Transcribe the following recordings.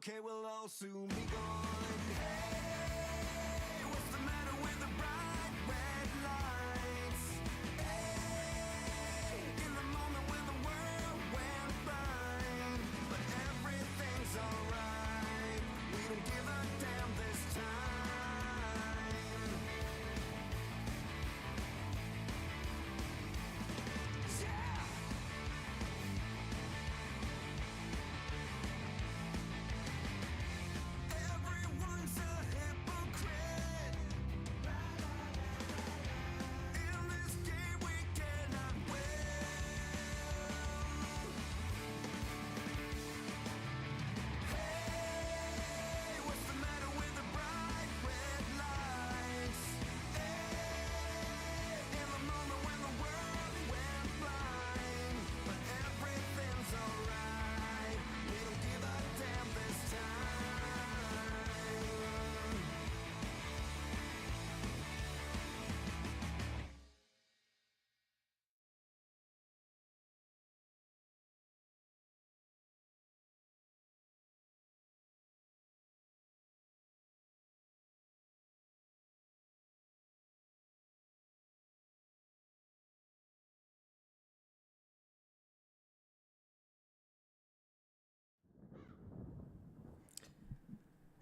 okay, we'll all soon be gone. Hey, what's the matter with the bright red lights? Hey, in the moment when the world went blind, but everything's alright. We don't give a damn this time. Yeah. Everyone's a hypocrite. In this game we cannot win. Hey, what's the matter with the bright red lights? Hey, in the moment when the world went blind, but everything's alright. We don't give a damn this time.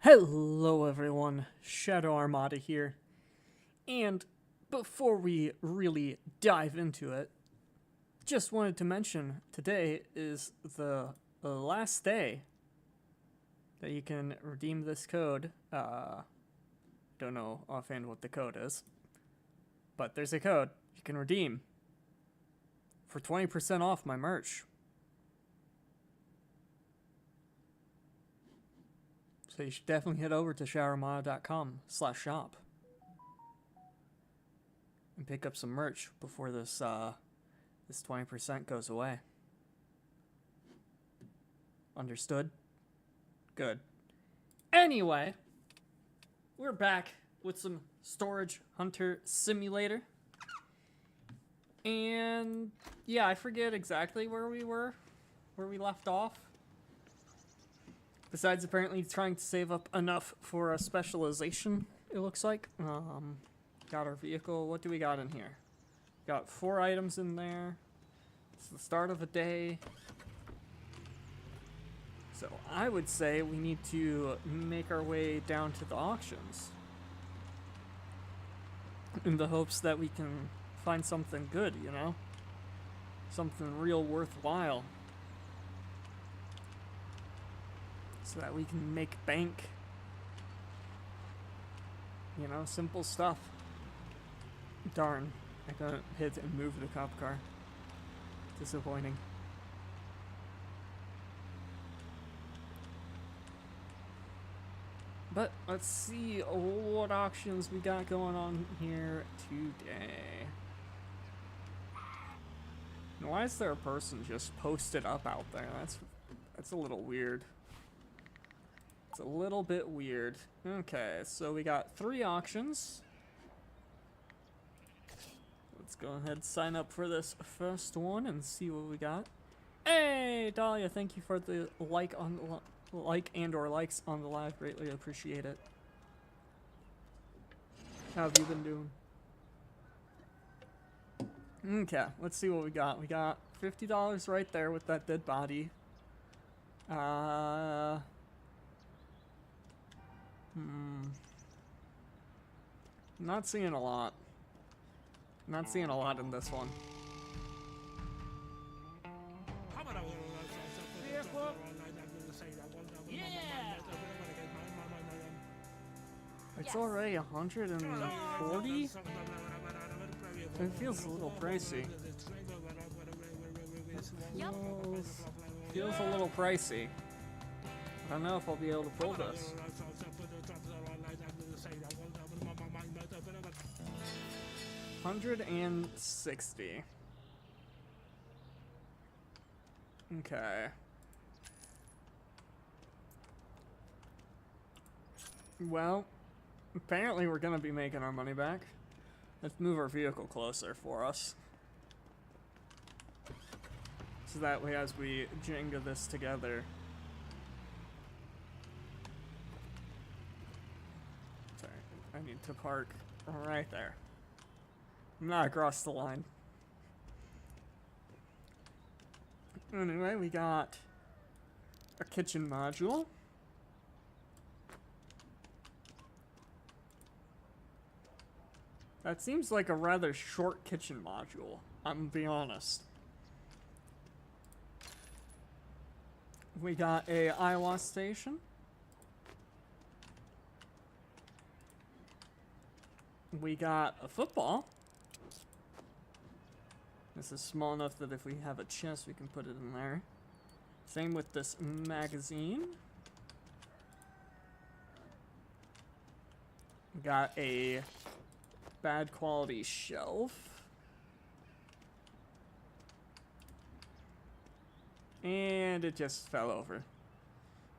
Hello everyone, Shadow Armada here. And before we really dive into it, just wanted to mention today is the last day that you can redeem this code. Don't know offhand what the code is, but there's a code you can redeem for 20% off my merch. So you should definitely head over to showermana.com/shop and pick up some merch before this 20% goes away. Understood? Good. Anyway, we're back with some Storage Hunter Simulator. And yeah, I forget exactly where we left off. Besides apparently trying to save up enough for a specialization, it looks like. Got our vehicle. What do we got in here? Got 4 items in there. It's the start of a day. So I would say we need to make our way down to the auctions in the hopes that we can find something good, you know? Something real worthwhile. So that we can make bank. You know, simple stuff. Darn, I couldn't hit and move the cop car. Disappointing. But let's see what auctions we got going on here today. And why is there a person just posted up out there? That's a little weird. It's a little bit weird. Okay, so we got 3 auctions. Let's go ahead and sign up for this first one and see what we got. Hey, Dahlia, thank you for the like and or likes on the live. Greatly appreciate it. How have you been doing? Okay, let's see what we got. We got $50 right there with that dead body. Not seeing a lot. Not seeing a lot in this one. It's already 140? It feels a little pricey. Feels a little pricey. I don't know if I'll be able to pull this. $160. Okay. Well, apparently we're gonna be making our money back. Let's move our vehicle closer for us. So that way as we Jenga this together, need to park right there. Not across the line. Anyway, we got a kitchen module. That seems like a rather short kitchen module, I'm gonna be honest. We got a Iowa station. We got a football. This is small enough that if we have a chest, we can put it in there. Same with this magazine. We got a bad quality shelf. And it just fell over.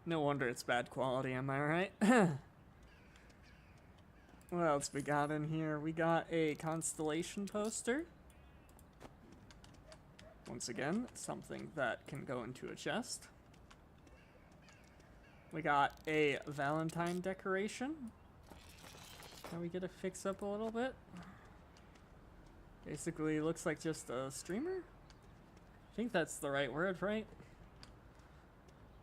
No wonder it's bad quality, am I right? What else we got in here? We got a constellation poster. Once again, something that can go into a chest. We got a Valentine decoration. Can we get it fixed up a little bit? Basically, looks like just a streamer? I think that's the right word, right?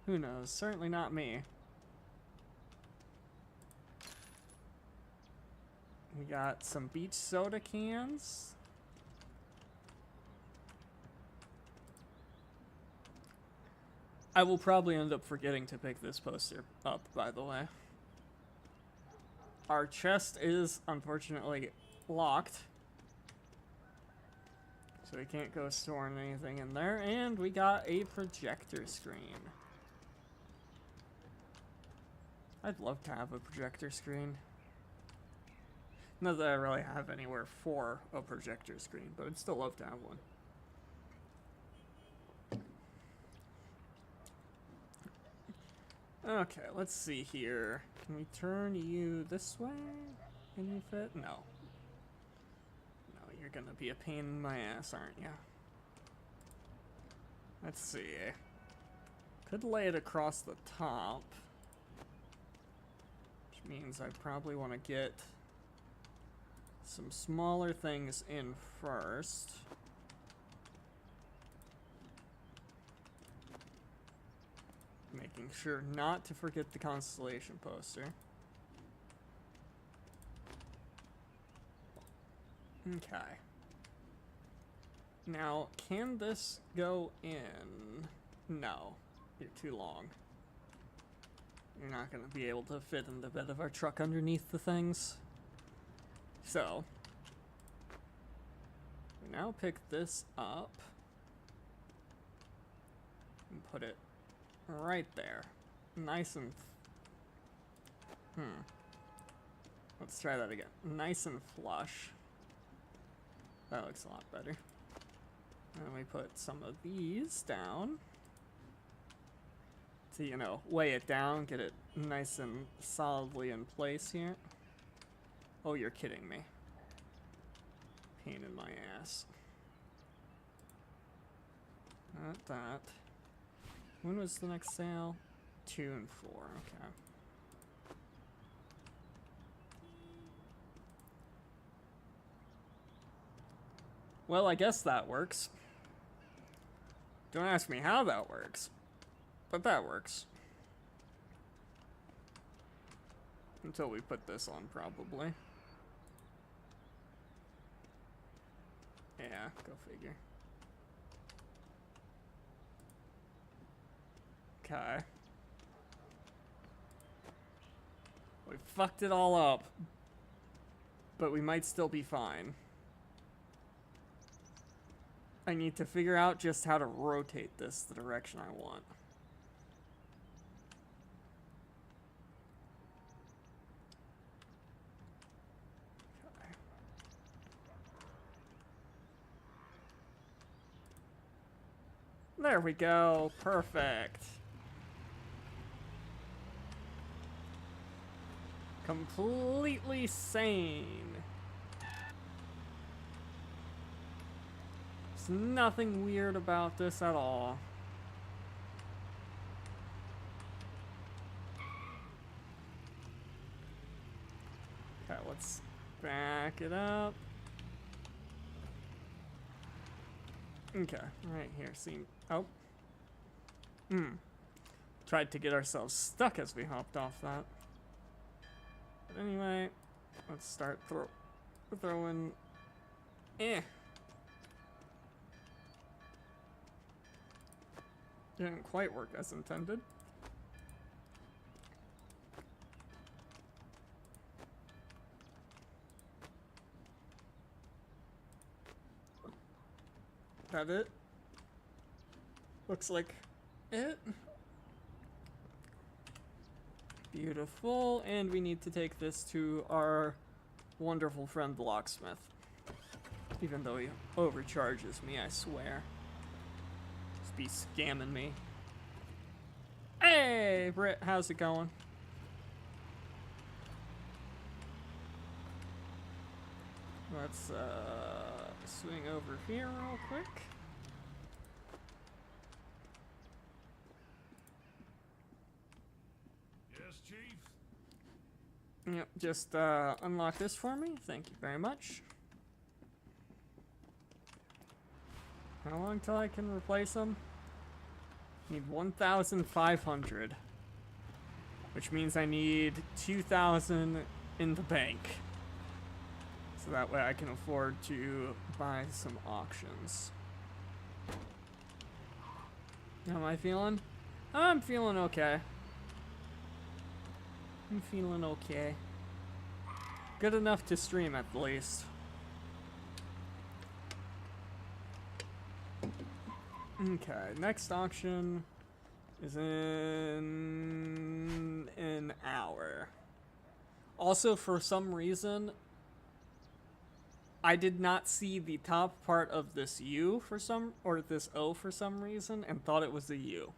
Who knows? Certainly not me. We got some beach soda cans. I will probably end up forgetting to pick this poster up, by the way. Our chest is unfortunately locked, so we can't go storing anything in there. And we got a projector screen. I'd love to have a projector screen. Not that I really have anywhere for a projector screen, but I'd still love to have one. Okay, let's see here. Can we turn you this way? Can you fit? No. No, you're gonna be a pain in my ass, aren't you? Let's see. Could lay it across the top. Which means I probably want to get some smaller things in first. Making sure not to forget the constellation poster. Okay. Now, can this go in? No. You're too long. You're not going to be able to fit in the bed of our truck underneath the things. So, we now pick this up and put it right there. Nice and... Let's try that again. Nice and flush. That looks a lot better. And we put some of these down. To, you know, weigh it down, get it nice and solidly in place here. Oh, you're kidding me. Pain in my ass. Not that. When was the next sale? 2 and 4, okay. Well, I guess that works. Don't ask me how that works, but that works. Until we put this on, probably. Yeah, go figure. Okay. We fucked it all up, but we might still be fine. I need to figure out just how to rotate this the direction I want. Okay. There we go. Perfect. Completely sane. There's nothing weird about this at all. Okay, let's back it up. Okay, right here. See. Oh. Tried to get ourselves stuck as we hopped off that. But anyway, let's start throwing. Didn't quite work as intended. That it? Looks like it. Beautiful, and we need to take this to our wonderful friend the locksmith. Even though he overcharges me, I swear. Just be scamming me. Hey, Britt, how's it going? Let's swing over here real quick. Yes, Chief. Yep, just unlock this for me. Thank you very much. How long till I can replace them? Need 1,500. Which means I need 2,000 in the bank. So that way I can afford to buy some auctions. How am I feeling? I'm feeling okay. I'm feeling okay. Good enough to stream at the least. Okay, next auction is in an hour. Also, for some reason, I did not see the top part of this U for some, or this O for some reason, and thought it was a U.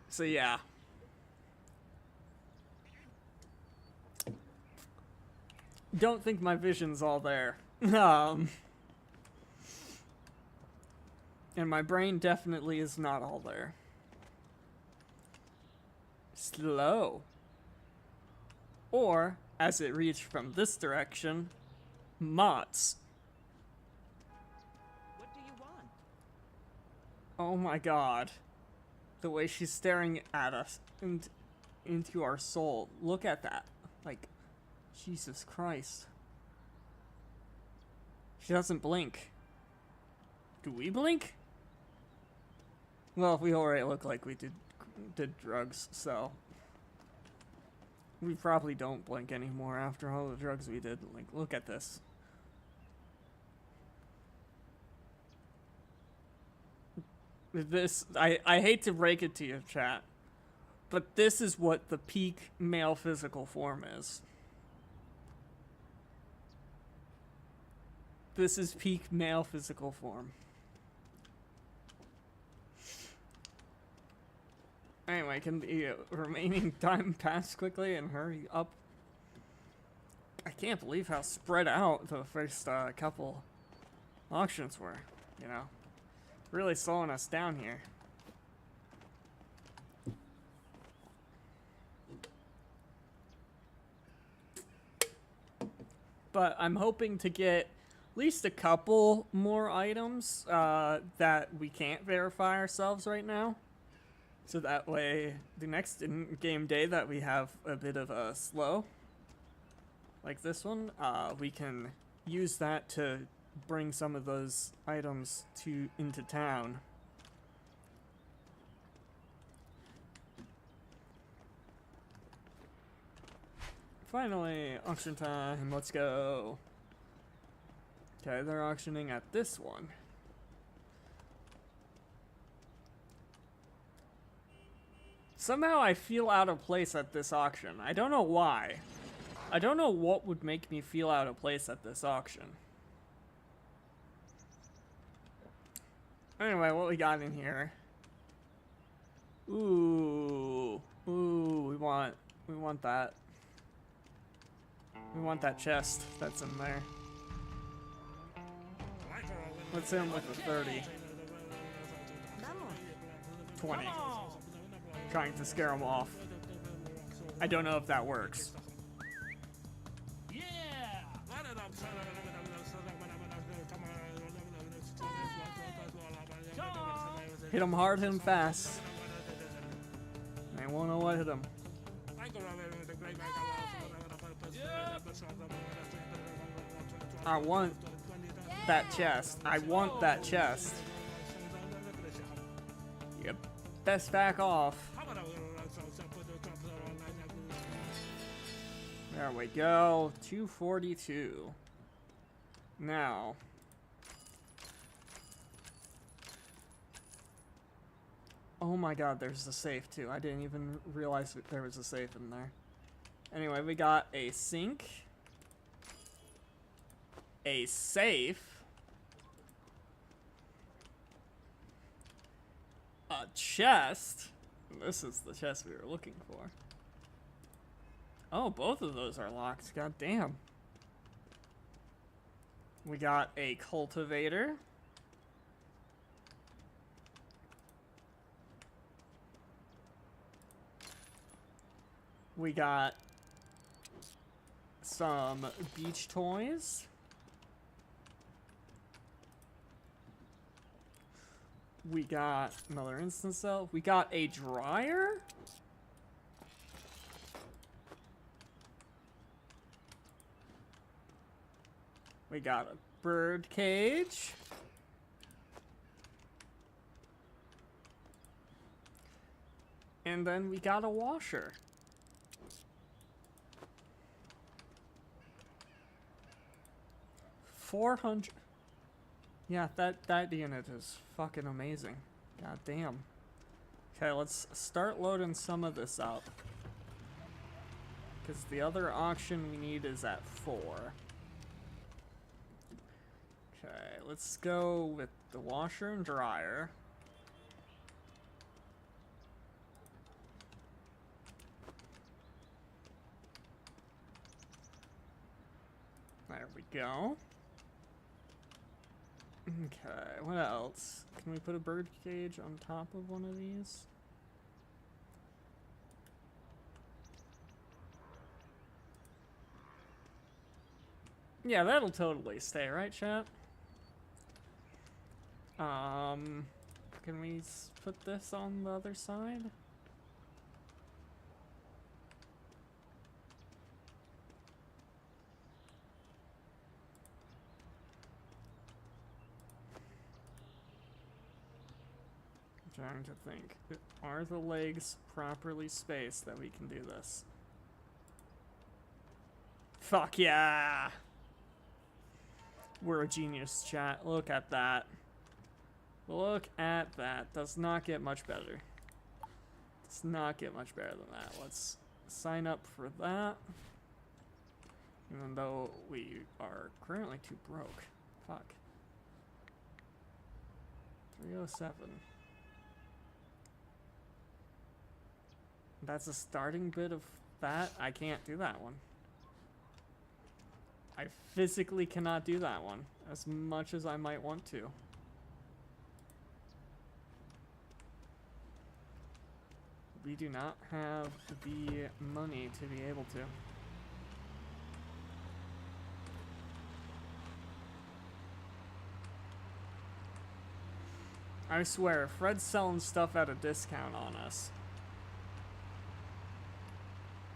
So yeah. Don't think my vision's all there. And my brain definitely is not all there. Slow. Or, as it reads from this direction, Mots. What do you want? Oh my god. The way she's staring at us and into our soul. Look at that. Like, Jesus Christ. She doesn't blink. Do we blink? Well, we already look like we did drugs, so we probably don't blink anymore after all the drugs we did. Like, look at this. This, I hate to break it to you, chat, but this is what the peak male physical form is. This is peak male physical form. Anyway, can the remaining time pass quickly and hurry up? I can't believe how spread out the first couple auctions were, you know? Really slowing us down here. But I'm hoping to get at least a couple more items that we can't verify ourselves right now. So that way, the next in-game day that we have a bit of a slow, like this one, we can use that to bring some of those items into town. Finally, auction time, let's go. Okay, they're auctioning at this one. Somehow I feel out of place at this auction. I don't know why. I don't know what would make me feel out of place at this auction. Anyway, what we got in here? Ooh, we want that. We want that chest that's in there. Let's hit him with a 30. 20. trying to scare him off. I don't know if that works. Hit him hard, hit him fast. I won't know what hit him. I want that chest. I want that chest. Yep. Best back off. There we go. 242. Now. Oh my god, there's a safe too. I didn't even realize that there was a safe in there. Anyway, we got a sink. A safe. A chest. This is the chest we were looking for. Oh, both of those are locked. God damn. We got a cultivator. We got some beach toys. We got another instance cell. We got a dryer. We got a bird cage. And then we got a washer. 400. Yeah, that unit is fucking amazing. God damn. Okay, let's start loading some of this up. Because the other auction we need is at 4. Okay, let's go with the washer and dryer. There we go. Okay, what else? Can we put a bird cage on top of one of these? Yeah, that'll totally stay, right, chat? Can we put this on the other side? I'm trying to think. Are the legs properly spaced that we can do this? Fuck yeah! We're a genius, chat. Look at that. Look at that. Does not get much better. Does not get much better than that. Let's sign up for that. Even though we are currently too broke. Fuck. 307. That's a starting bit of that. I can't do that one. I physically cannot do that one as much as I might want to. We do not have the money to be able to. I swear, Fred's selling stuff at a discount on us.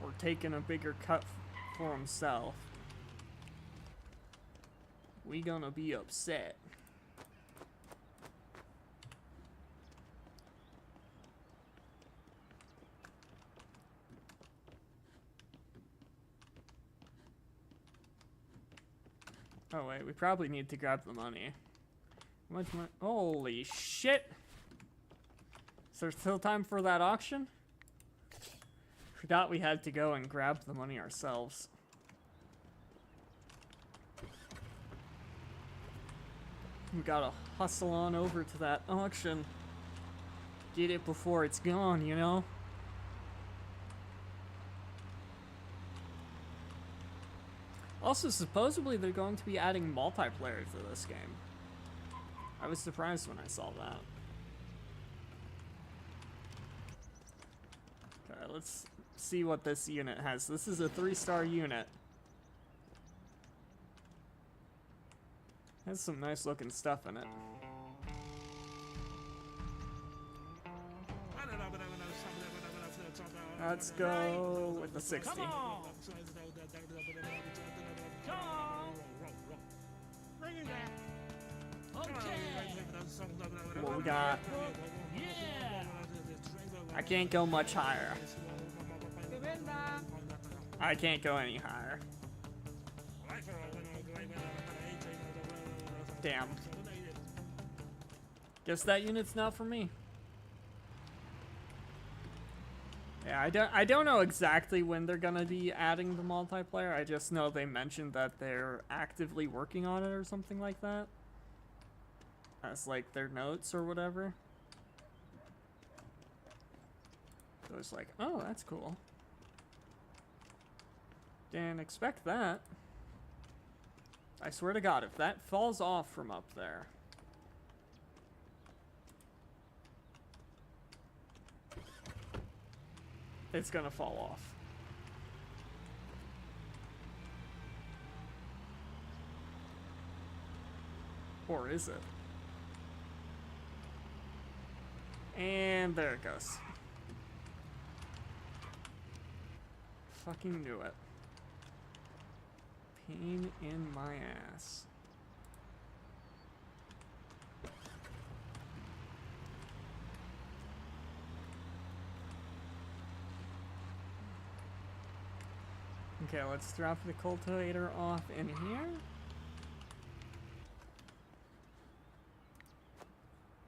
Or taking a bigger cut for himself. We gonna be upset. Oh wait, we probably need to grab the money. How much money? Holy shit! Is there still time for that auction? Forgot we had to go and grab the money ourselves. We gotta hustle on over to that auction. Get it before it's gone, you know? Also, supposedly they're going to be adding multiplayer to this game. I was surprised when I saw that. let's see what this unit has. This is a 3-star unit. Has some nice looking stuff in it. Let's go with the 60. Come on! Come on! Bring it back. Okay. What we got? Yeah. I can't go much higher. Govinda. I can't go any higher. Damn. Guess that unit's not for me. Yeah, I don't know exactly when they're gonna be adding the multiplayer. I just know they mentioned that they're actively working on it or something like that. As like their notes or whatever. So it's like, oh, that's cool. Didn't expect that. I swear to God, if that falls off from up there. It's gonna fall off. Or is it? And there it goes. Fucking knew it. Pain in my ass. Okay, let's drop the cultivator off in here.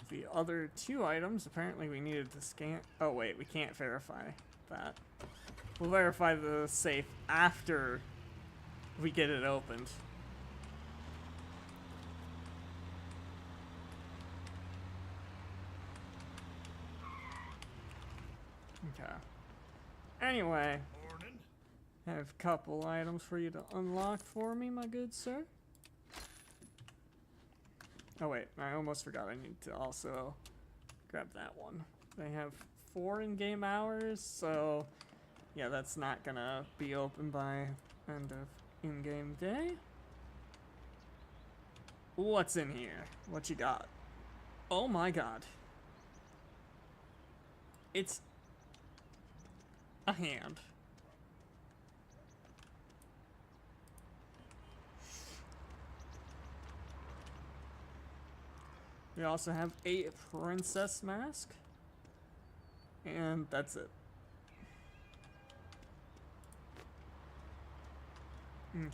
The other 2 items, apparently we needed to scan. Oh wait, we can't verify that. We'll verify the safe after we get it opened. Okay. Anyway. I have a couple items for you to unlock for me, my good sir. Oh wait, I almost forgot. I need to also grab that one. They have 4 in-game hours, so yeah, that's not gonna be open by end of in-game day. What's in here? What you got? Oh my God. It's a hand. We also have a princess mask. And that's it. Okay.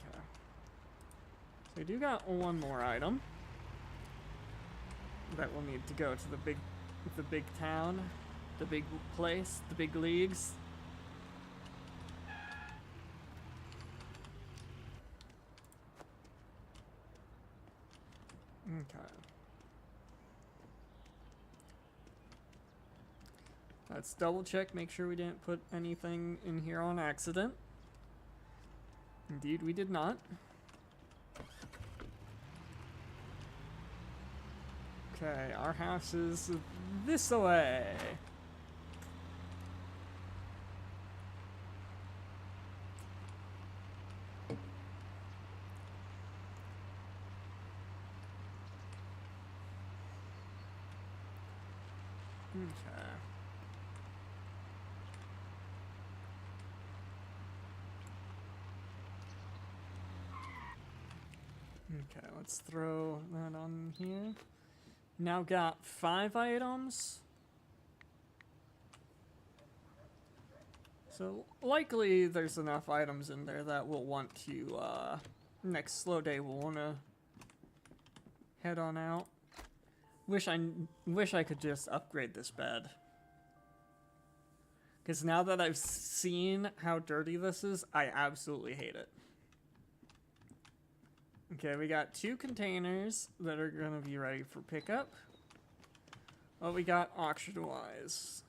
So we do got one more item that will need to go to the big town, the big place, the big leagues. Okay. Let's double check, make sure we didn't put anything in here on accident. Indeed, we did not. Okay, our house is this way. Okay. Okay, let's throw that on here. Now got 5 items. So likely there's enough items in there that we'll want to, next slow day we'll want to head on out. Wish I could just upgrade this bed. Because now that I've seen how dirty this is, I absolutely hate it. Okay, we got 2 containers that are gonna be ready for pickup. Oh, we got auction-wise.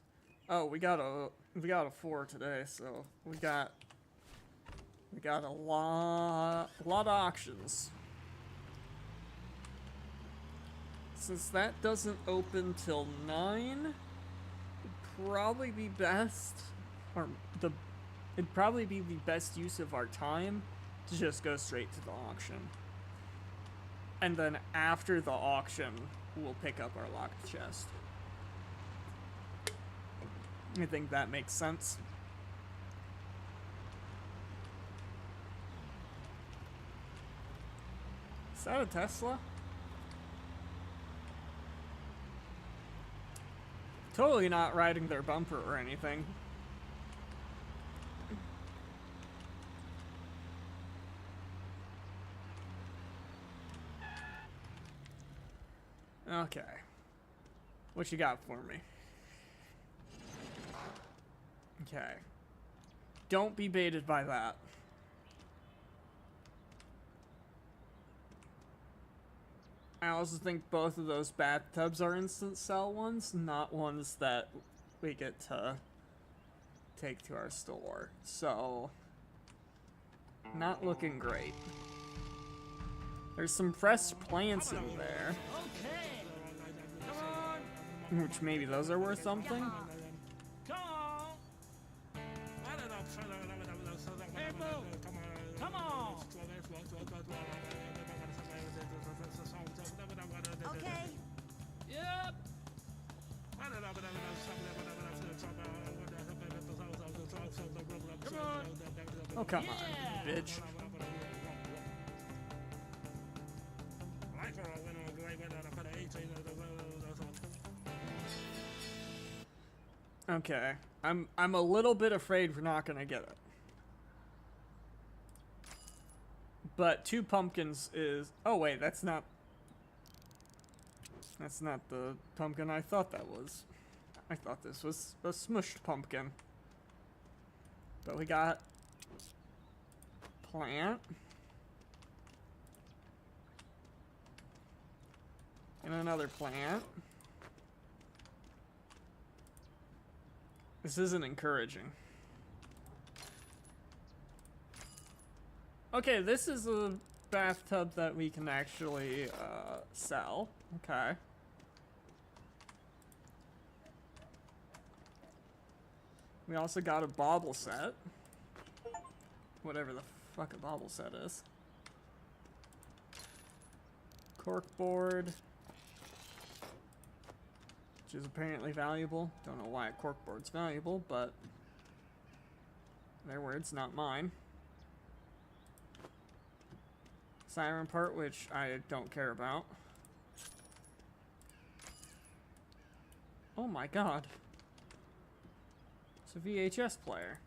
Oh, we got a 4 today, so we got a lot of auctions. Since that doesn't open till 9, it'd probably be best or it'd probably be the best use of our time to just go straight to the auction. And then after the auction, we'll pick up our locked chest. I think that makes sense. Is that a Tesla? Totally not riding their bumper or anything. Okay. What you got for me? Okay. Don't be baited by that. I also think both of those bathtubs are instant sell ones, not ones that we get to take to our store. So, not looking great. There's some fresh plants in there, Okay. Come on. which maybe those are worth something. Come on. Hey, Boo. Come on. Okay. Yep. Come on. Oh, come Yeah. on, bitch. Okay. I'm a little bit afraid we're not gonna get it. But 2 pumpkins is... Oh wait, that's not the pumpkin I thought that was. I thought this was a smushed pumpkin. But we got plant. And another plant. This isn't encouraging. Okay, this is a bathtub that we can actually sell. Okay. We also got a bauble set. Whatever the fuck a bauble set is. Corkboard. Which is apparently valuable. Don't know why a corkboard's valuable, but their words, not mine. Siren part, which I don't care about. Oh my god. It's a VHS player.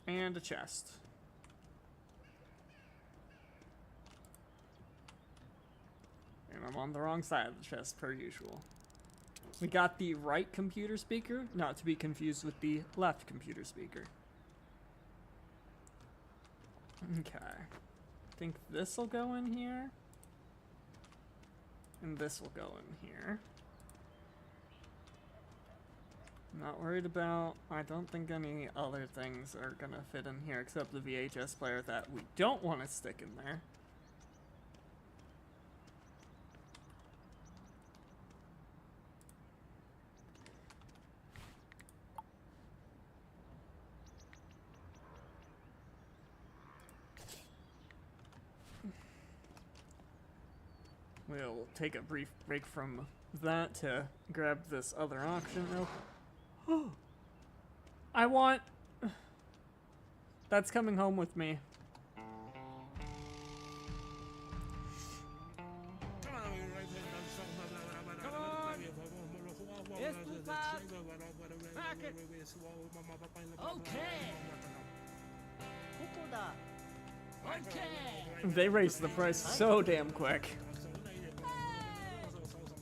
And a chest. And I'm on the wrong side of the chest, per usual. We got the right computer speaker, not to be confused with the left computer speaker. Okay. I think this will go in here. And this will go in here. Not worried about... I don't think any other things are gonna fit in here except the VHS player that we don't want to stick in there. We'll take a brief break from that to grab this other auction real. I want... That's coming home with me. Come on. It's too fast. Pack it. Okay. Okay. They raised the price so damn quick.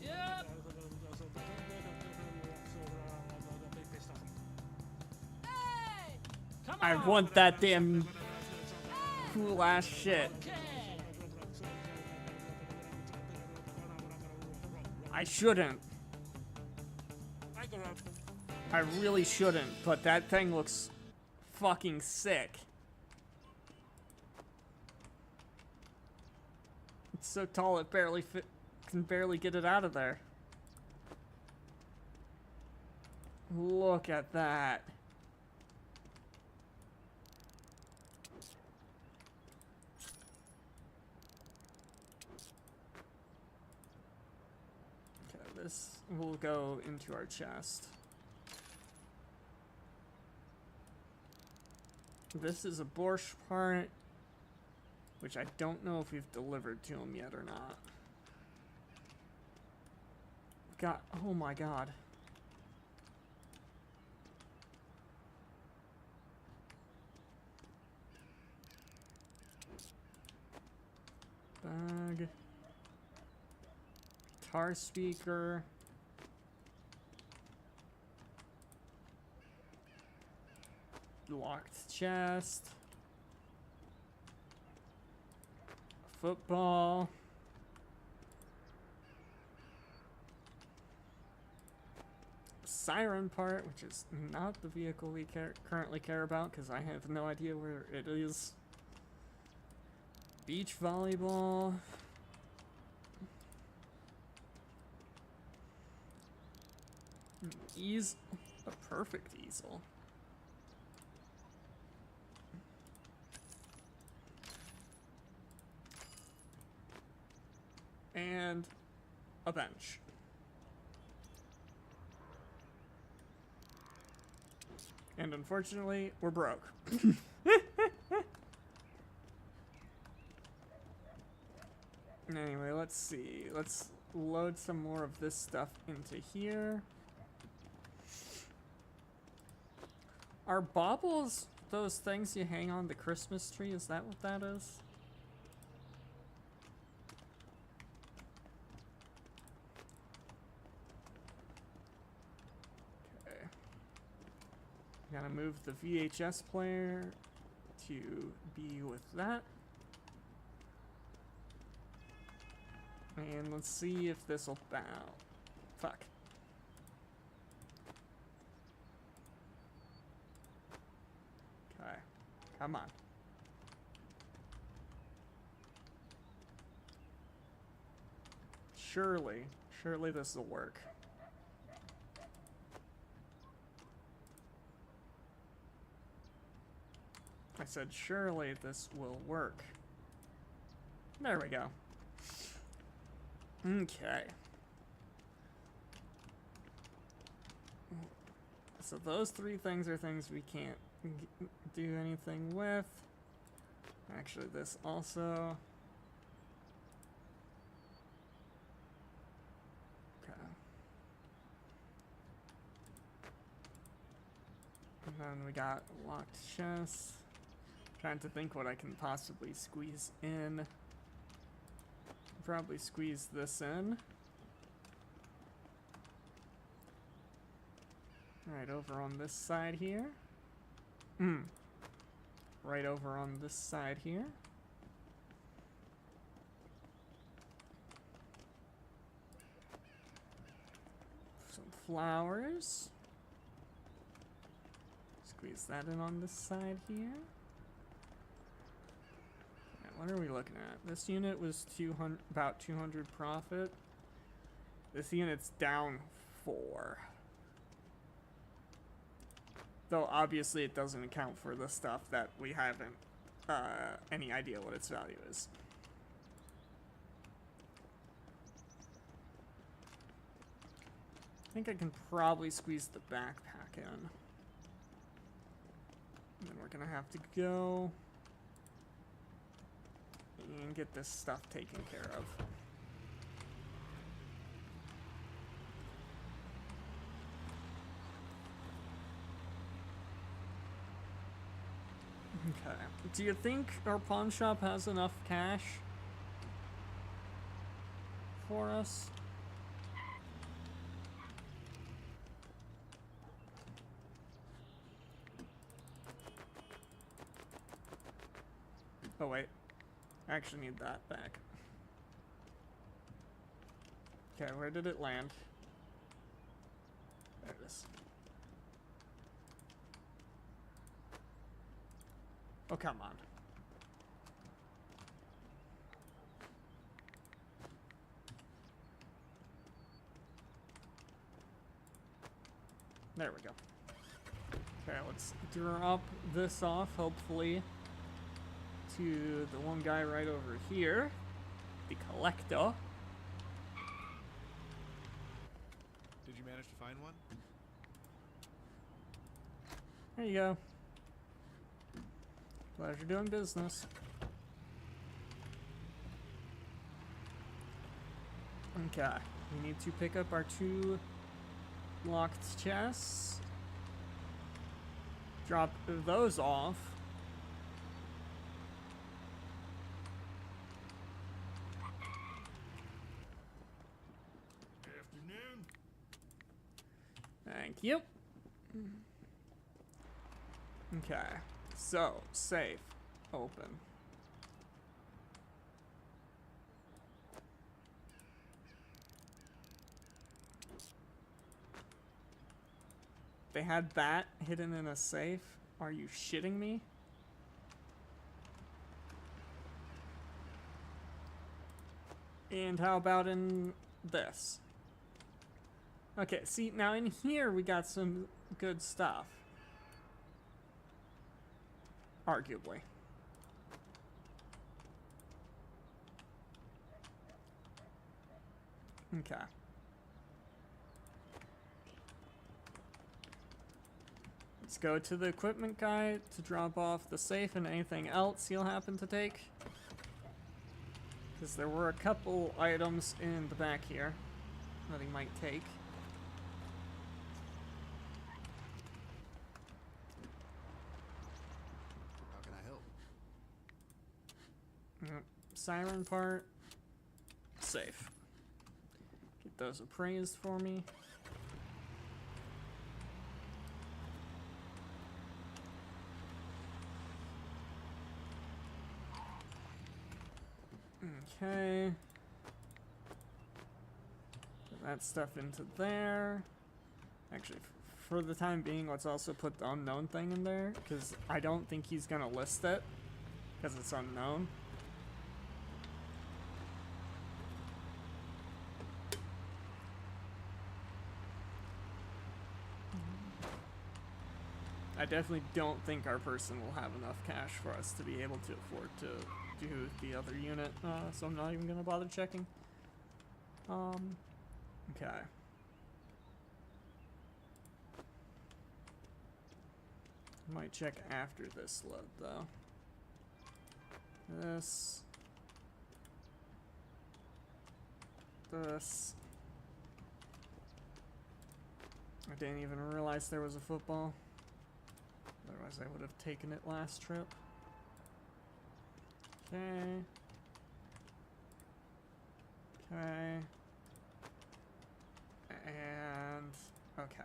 Yep. Come on. I want that damn cool ass shit. Okay. I shouldn't. I really shouldn't, but that thing looks fucking sick. It's so tall it barely can barely get it out of there. Look at that. Okay, this will go into our chest. This is a borscht part, which I don't know if we've delivered to him yet or not. God, oh my god. Bag. Guitar speaker. Locked chest. Football. Siren part, which is not the vehicle we currently care about because I have no idea where it is. Beach volleyball. A perfect easel. And a bench. And unfortunately, we're broke. Anyway, let's see. Let's load some more of this stuff into here. Are baubles those things you hang on the Christmas tree? Is that what that is? Okay. Gotta move the VHS player to be with that. And let's see if this'll bow. Fuck. Okay. Come on. Surely this'll work. I said surely this will work. There we go. Okay. So those three things are things we can't do anything with. Actually, this also. Okay. And then we got locked chests. Trying to think what I can possibly squeeze in. Probably squeeze this in. Right over on this side here. Right over on this side here. Some flowers. Squeeze that in on this side here. What are we looking at? This unit was about 200 profit. This unit's down 4. Though obviously it doesn't account for the stuff that we haven't any idea what its value is. I think I can probably squeeze the backpack in. And then we're gonna have to go and get this stuff taken care of. Okay. Do you think our pawn shop has enough cash for us? Oh wait. I actually need that back. Okay, where did it land? There it is. Oh, come on. There we go. Okay, let's drop this off, hopefully, to the one guy right over here, the collector. Did you manage to find one? There you go. Pleasure doing business. Okay, we need to pick up our 2 locked chests. Drop those off. Afternoon. Thank you. Okay, so safe, open. They had that hidden in a safe? Are you shitting me? And how about in this? Okay, see, now in here we got some good stuff. Arguably. Okay. Let's go to the equipment guy to drop off the safe and anything else he'll happen to take. Because there were a couple items in the back here that he might take. How can I help? Yep. Siren part. Safe. Get those appraised for me. Okay. Put that stuff into there. Actually, for the time being, let's also put the unknown thing in there, because I don't think he's gonna list it, because it's unknown. I definitely don't think our person will have enough cash for us to be able to afford to do the other unit, so I'm not even gonna bother checking. Okay. Might check after this load though. This. This. I didn't even realize there was a football. Otherwise I would have taken it last trip. Okay. Okay. And okay.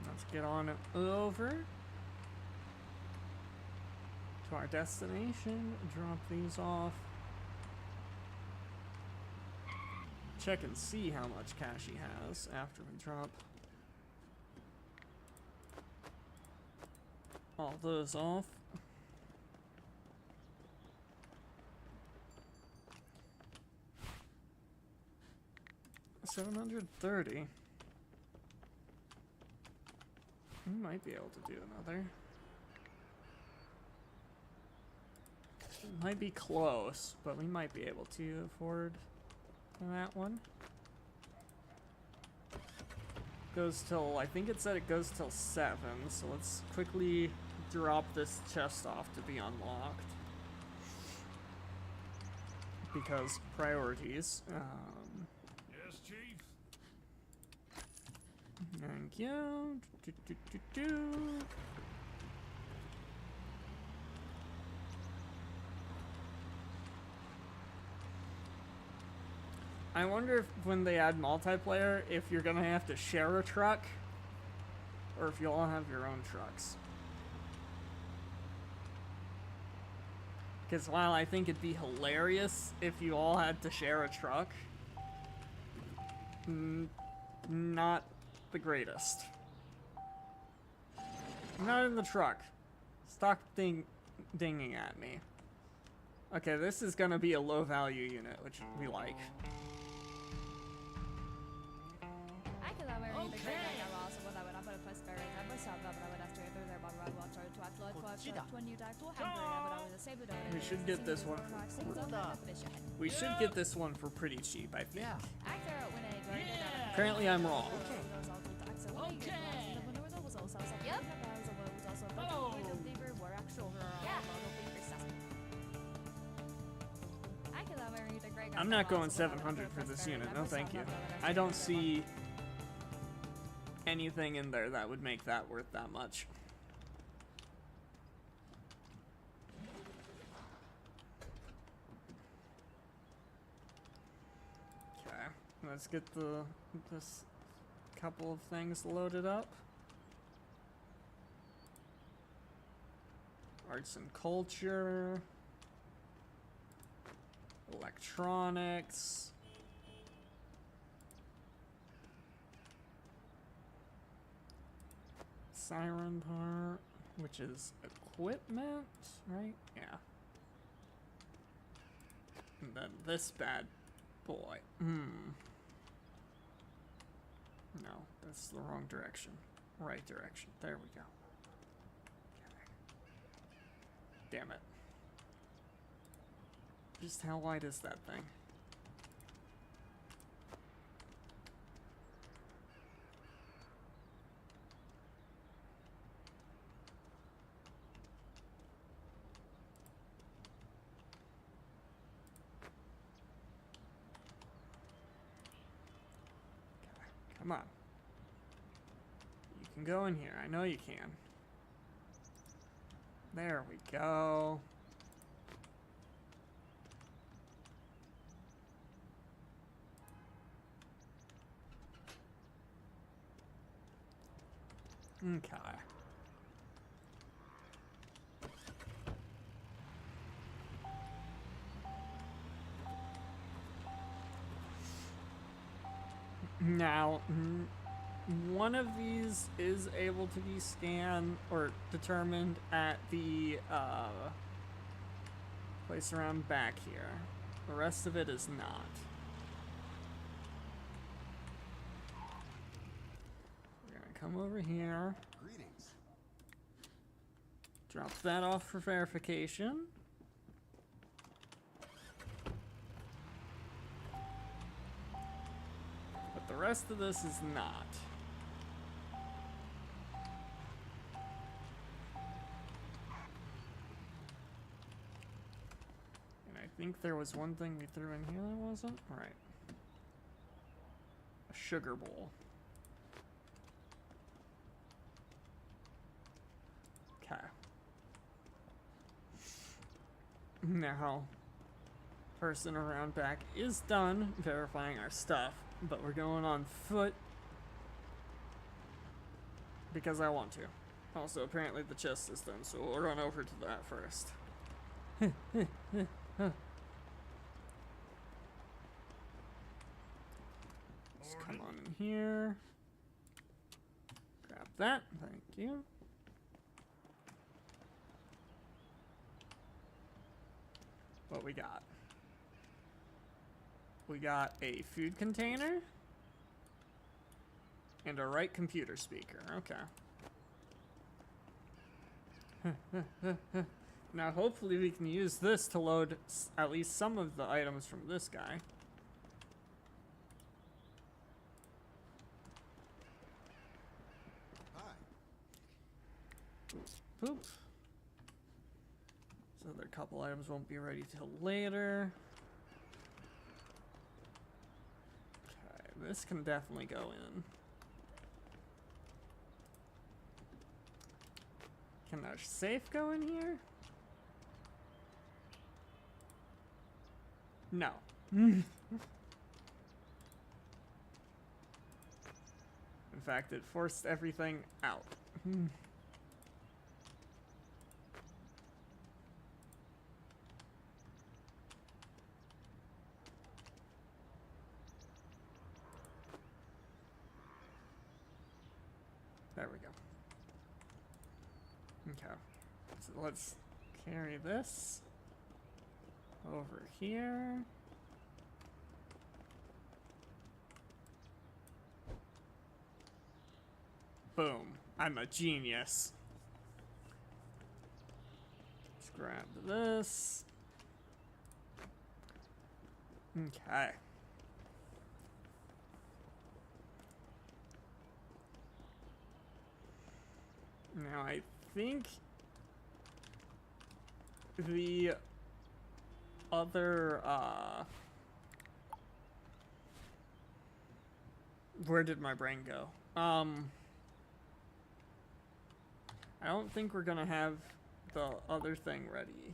Let's get on over to our destination. Drop these off. Check and see how much cash he has after we drop all those off. $730. We might be able to do another. It might be close, but we might be able to afford that one. Goes till, I think it said it goes till 7, so let's quickly drop this chest off to be unlocked. Because priorities. Yes, Chief. Thank you. Do. I wonder if when they add multiplayer, if you're gonna have to share a truck, or if you all have your own trucks. Because while I think it'd be hilarious if you all had to share a truck, not the greatest. Not in the truck. Stop dinging at me. Okay, this is gonna be a low value unit, which we like. We should get this one. We should get this one for pretty cheap, I think. Apparently, I'm wrong. Yep. I'm not going 700 for this unit. No, thank you. I don't see anything in there that would make that worth that much. Okay, let's get this couple of things loaded up. Arts and culture. Electronics. Siren part, which is equipment, right? Yeah. And then this bad boy. No, that's the wrong direction. Right direction. There we go. Okay. Damn it. Just how wide is that thing? Okay, come on. You can go in here. I know you can. There we go. Okay. Now, one of these is able to be scanned or determined at the place around back here. The rest of it is not. Come over here. Greetings. Drop that off for verification. But the rest of this is not. And I think there was one thing we threw in here that wasn't. All right. A sugar bowl. Okay. Now, person around back is done verifying our stuff, but we're going on foot because I want to. Also, apparently the chest is done, so we'll run over to that first. Just come on in here. Grab that, thank you. What we got? We got a food container and a right computer speaker. Okay. Now hopefully we can use this to load at least some of the items from this guy. Hi. Boop. So their couple items won't be ready till later. Okay, this can definitely go in. Can our safe go in here? No. In fact, it forced everything out. There we go. Okay. So let's carry this. over here. Boom. I'm a genius. Let's grab this. Okay. Now I think the other, where did my brain go? I don't think we're gonna have the other thing ready.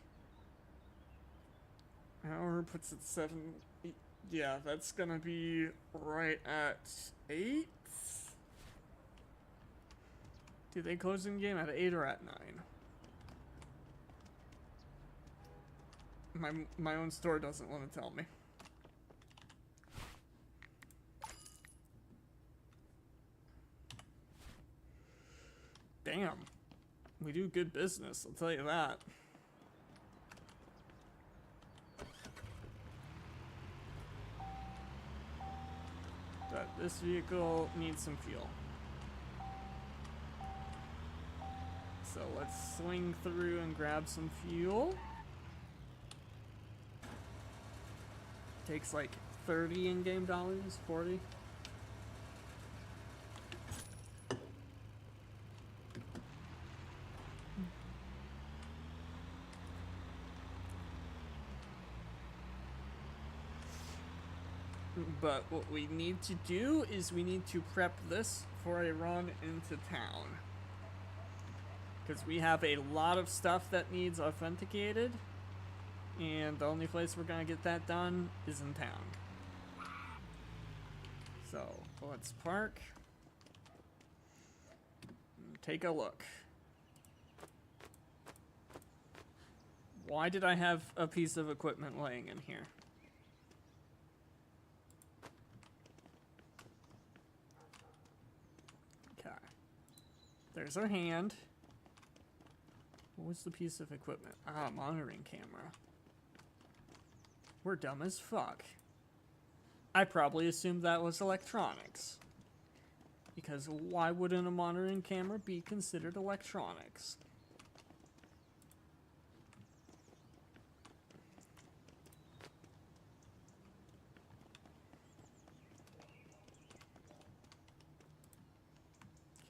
Hour puts it 7. Yeah, that's gonna be right at 8. Do they close in game at 8 or at 9? My own store doesn't want to tell me. Damn. We do good business, I'll tell you that. But this vehicle needs some fuel. So let's swing through and grab some fuel. Takes like 30 in-game dollars, 40. But what we need to do is we need to prep this for a run into town. Because we have a lot of stuff that needs authenticated. And the only place we're gonna get that done is in town. So, let's park. And take a look. Why did I have a piece of equipment laying in here? Okay. There's our hand. What was the piece of equipment? Ah, monitoring camera. We're dumb as fuck. I probably assumed that was electronics. Because why wouldn't a monitoring camera be considered electronics?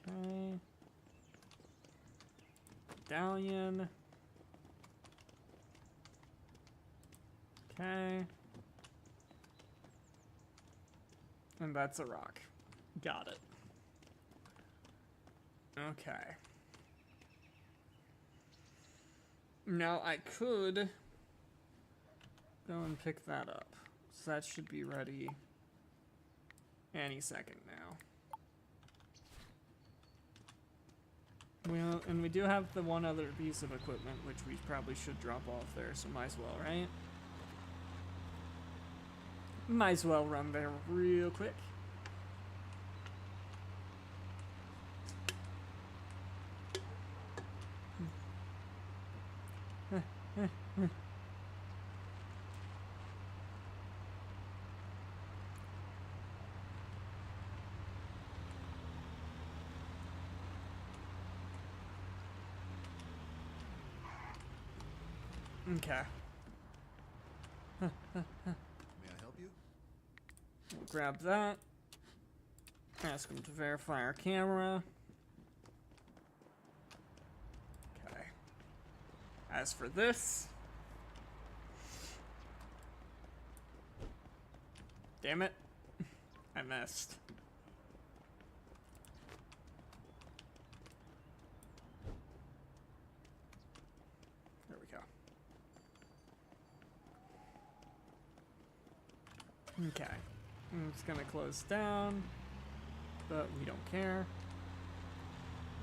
Okay. Medallion. Okay. And that's a rock. Got it. Okay. Now I could go and pick that up. So that should be ready any second now. Well, and we do have the one other piece of equipment, which we probably should drop off there, so might as well, right? Might as well run there real quick. Okay. May I help you? We'll grab that. Ask him to verify our camera. Okay. As for this... Damn it. I missed. There we go. Okay. It's gonna close down, but we don't care.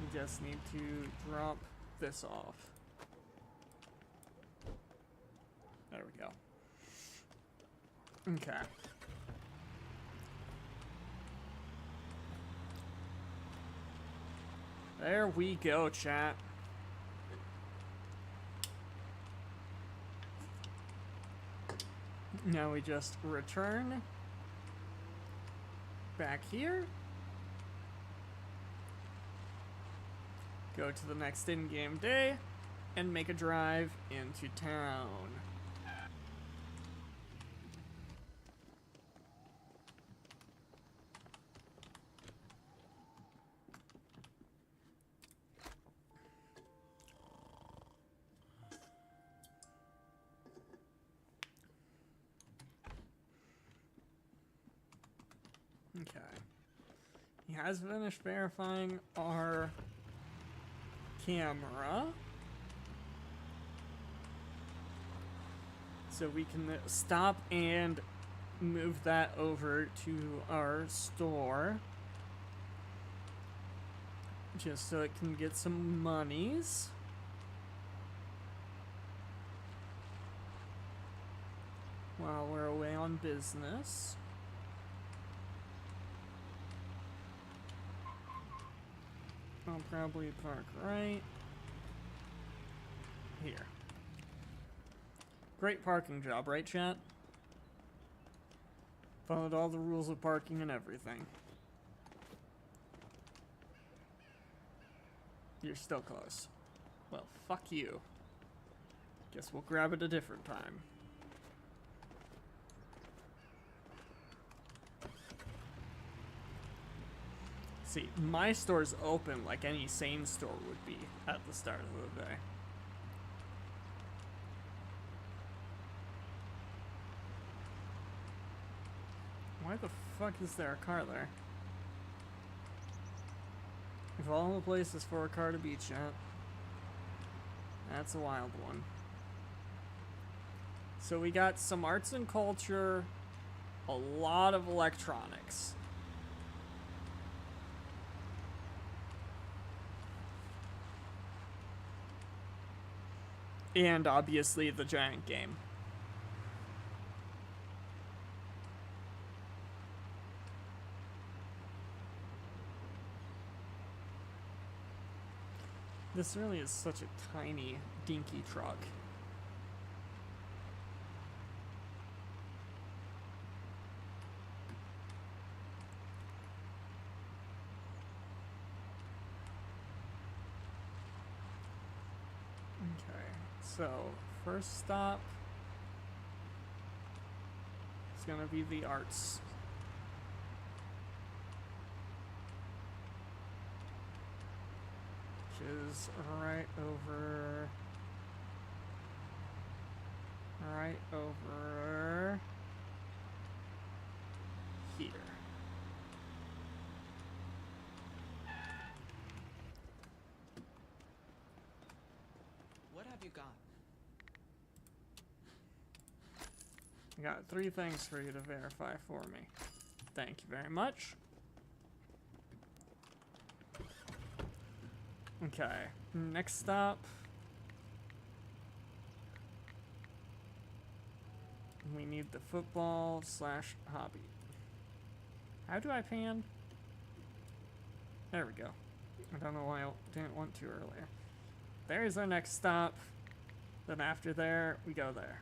We just need to drop this off. There we go. Okay. There we go, chat. Now we just return back here. Go to the next in-game day and make a drive into town. Okay. He has finished verifying our camera. So we can stop and move that over to our store. Just so it can get some monies. While we're away on business. I'll probably park right here. Great parking job, right, chat? Followed all the rules of parking and everything. You're still close. Well, fuck you. Guess we'll grab it a different time. See, my store's open like any sane store would be at the start of the day. Why the fuck is there a car there? Of all the places for a car to be, chat, that's a wild one. So we got some arts and culture, a lot of electronics. And obviously the giant game. This really is such a tiny, dinky truck. Okay, so first stop is gonna be the arts. Is right over here. What have you got? I got 3 things for you to verify for me. Thank you very much. Okay, next stop. We need the football / hobby. How do I pan? There we go. I don't know why I didn't want to earlier. There's our next stop. Then after there, we go there.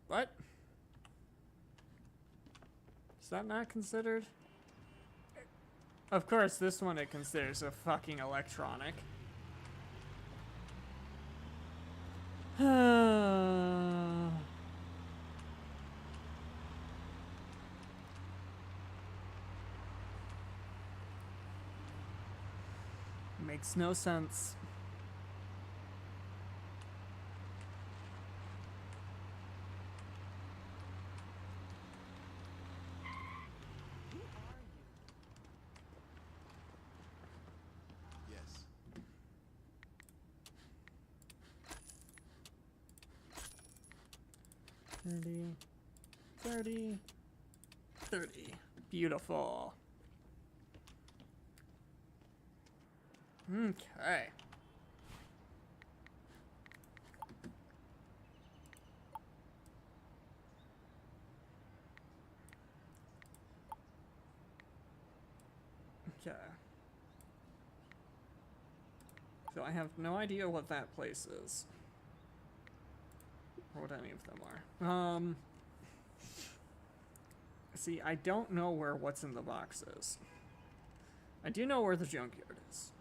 What? Is that not considered? Of course, this one it considers a fucking electronic. Makes no sense. Yes. 30, 30, 30. Beautiful. Okay. Okay. So I have no idea what that place is. Or what any of them are. See, I don't know where what's in the box is. I do know where the junkyard is.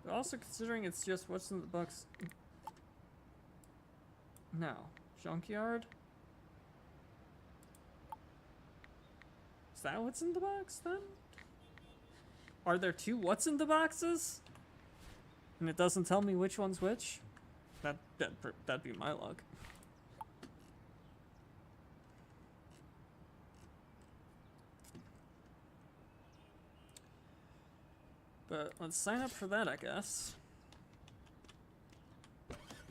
But also considering it's just what's in the box. No. Junkyard? Is that what's in the box then? Are there two what's in the boxes? And it doesn't tell me which one's which? That'd be my luck. But let's sign up for that, I guess.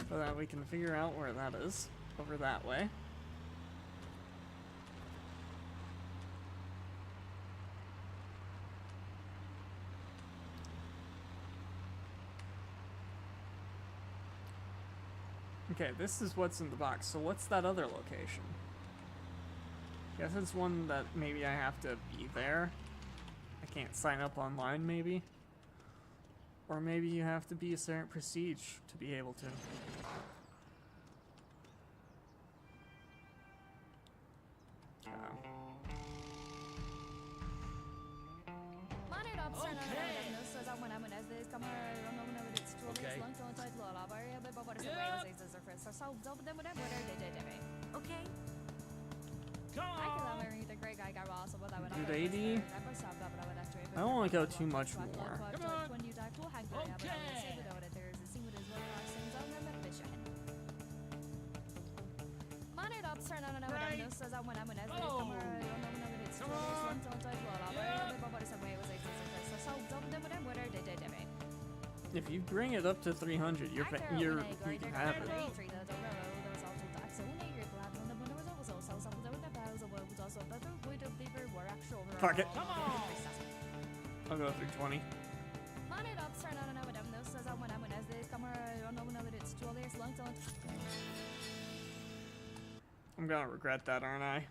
So that we can figure out where that is. Over that way. Okay, this is what's in the box. So what's that other location? Guess it's one that maybe I have to be there. I can't sign up online, maybe. Or maybe you have to be a certain prestige to be able to. Okay. Dude, 80. I don't want to go too much more. Come on. Okay. Right. Oh. Come on. Yeah. If you bring it up to 300, you can have it. Fuck it. Come on. I'll go 320. I'm gonna regret that, aren't I?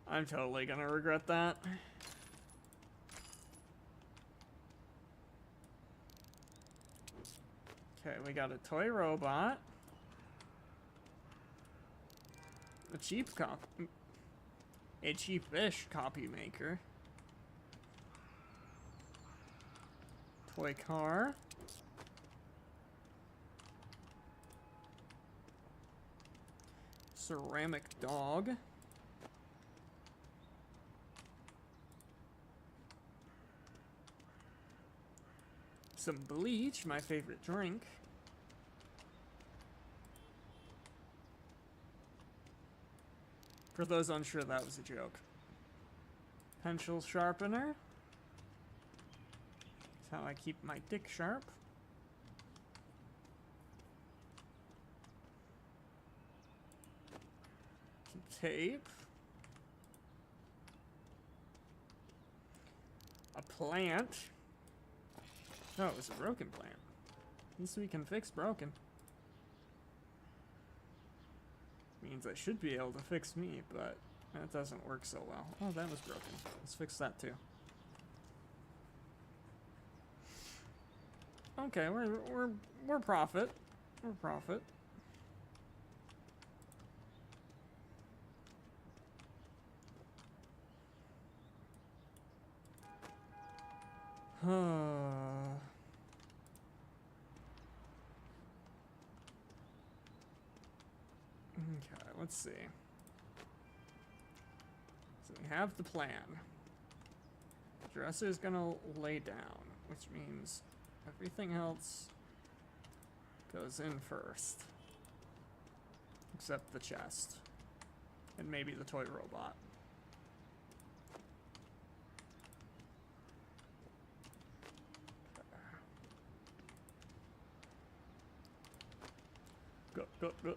I'm totally gonna regret that. Okay, we got a toy robot. A cheapish copy maker. Toy car. Ceramic dog. Some bleach, my favorite drink. For those unsure, that was a joke. Pencil sharpener. That's how I keep my dick sharp. Some tape. A plant. Oh, it was a broken plant. At least we can fix broken. Means I should be able to fix me, but that doesn't work so well. Oh, that was broken. Let's fix that too. Okay, we're profit. We're profit. Okay, let's see. So we have the plan. Dresser's gonna lay down, which means everything else goes in first. Except the chest. And maybe the toy robot. Go, go, go.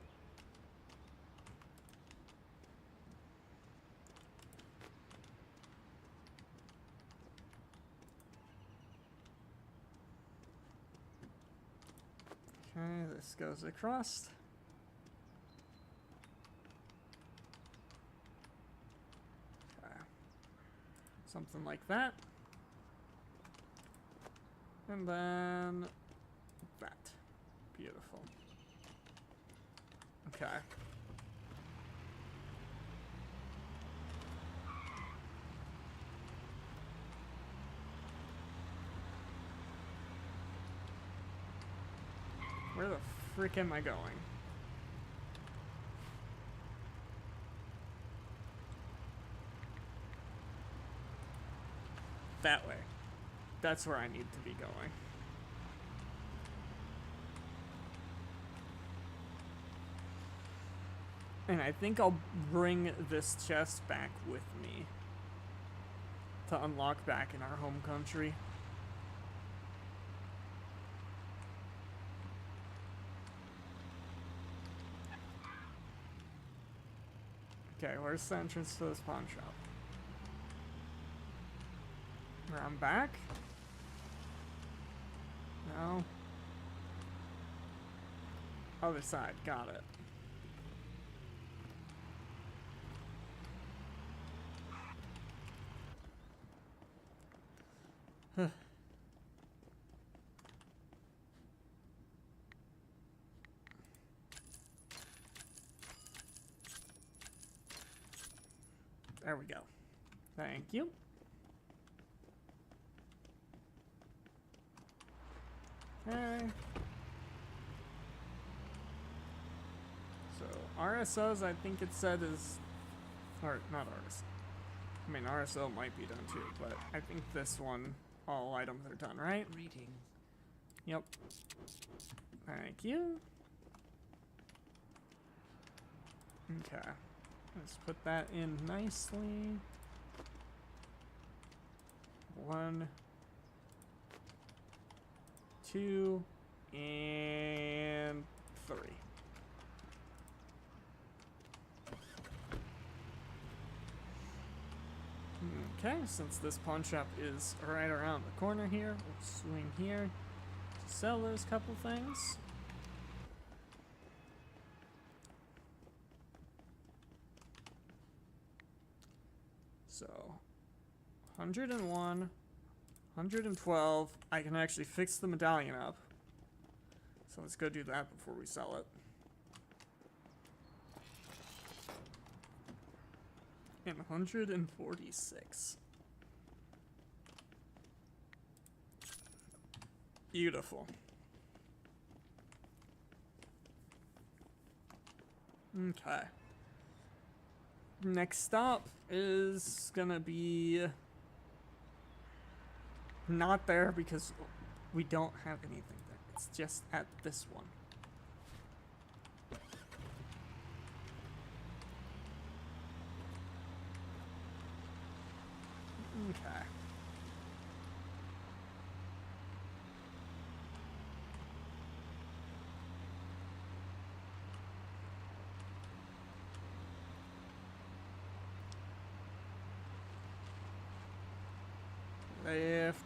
Okay, this goes across. Okay. Something like that. And then that. Beautiful. Okay. Where the frick am I going? That way. That's where I need to be going. And I think I'll bring this chest back with me to unlock back in our home country. Okay, where's the entrance to this pawn shop? Around back? No. Other side, got it. There we go. Thank you. Okay. So RSOs, I think it said is, or not RSO. I mean RSO might be done too, but I think this one, all items are done, right? Reading. Yep. Thank you. Okay. Let's put that in nicely. 1, 2, and 3. Okay, since this pawn shop is right around the corner here, we'll swing here to sell those couple things. So, 101, 112. I can actually fix the medallion up. So let's go do that before we sell it. And 146. Beautiful. Okay. Next stop is gonna be not there because we don't have anything there. It's just at this one. Okay. Left.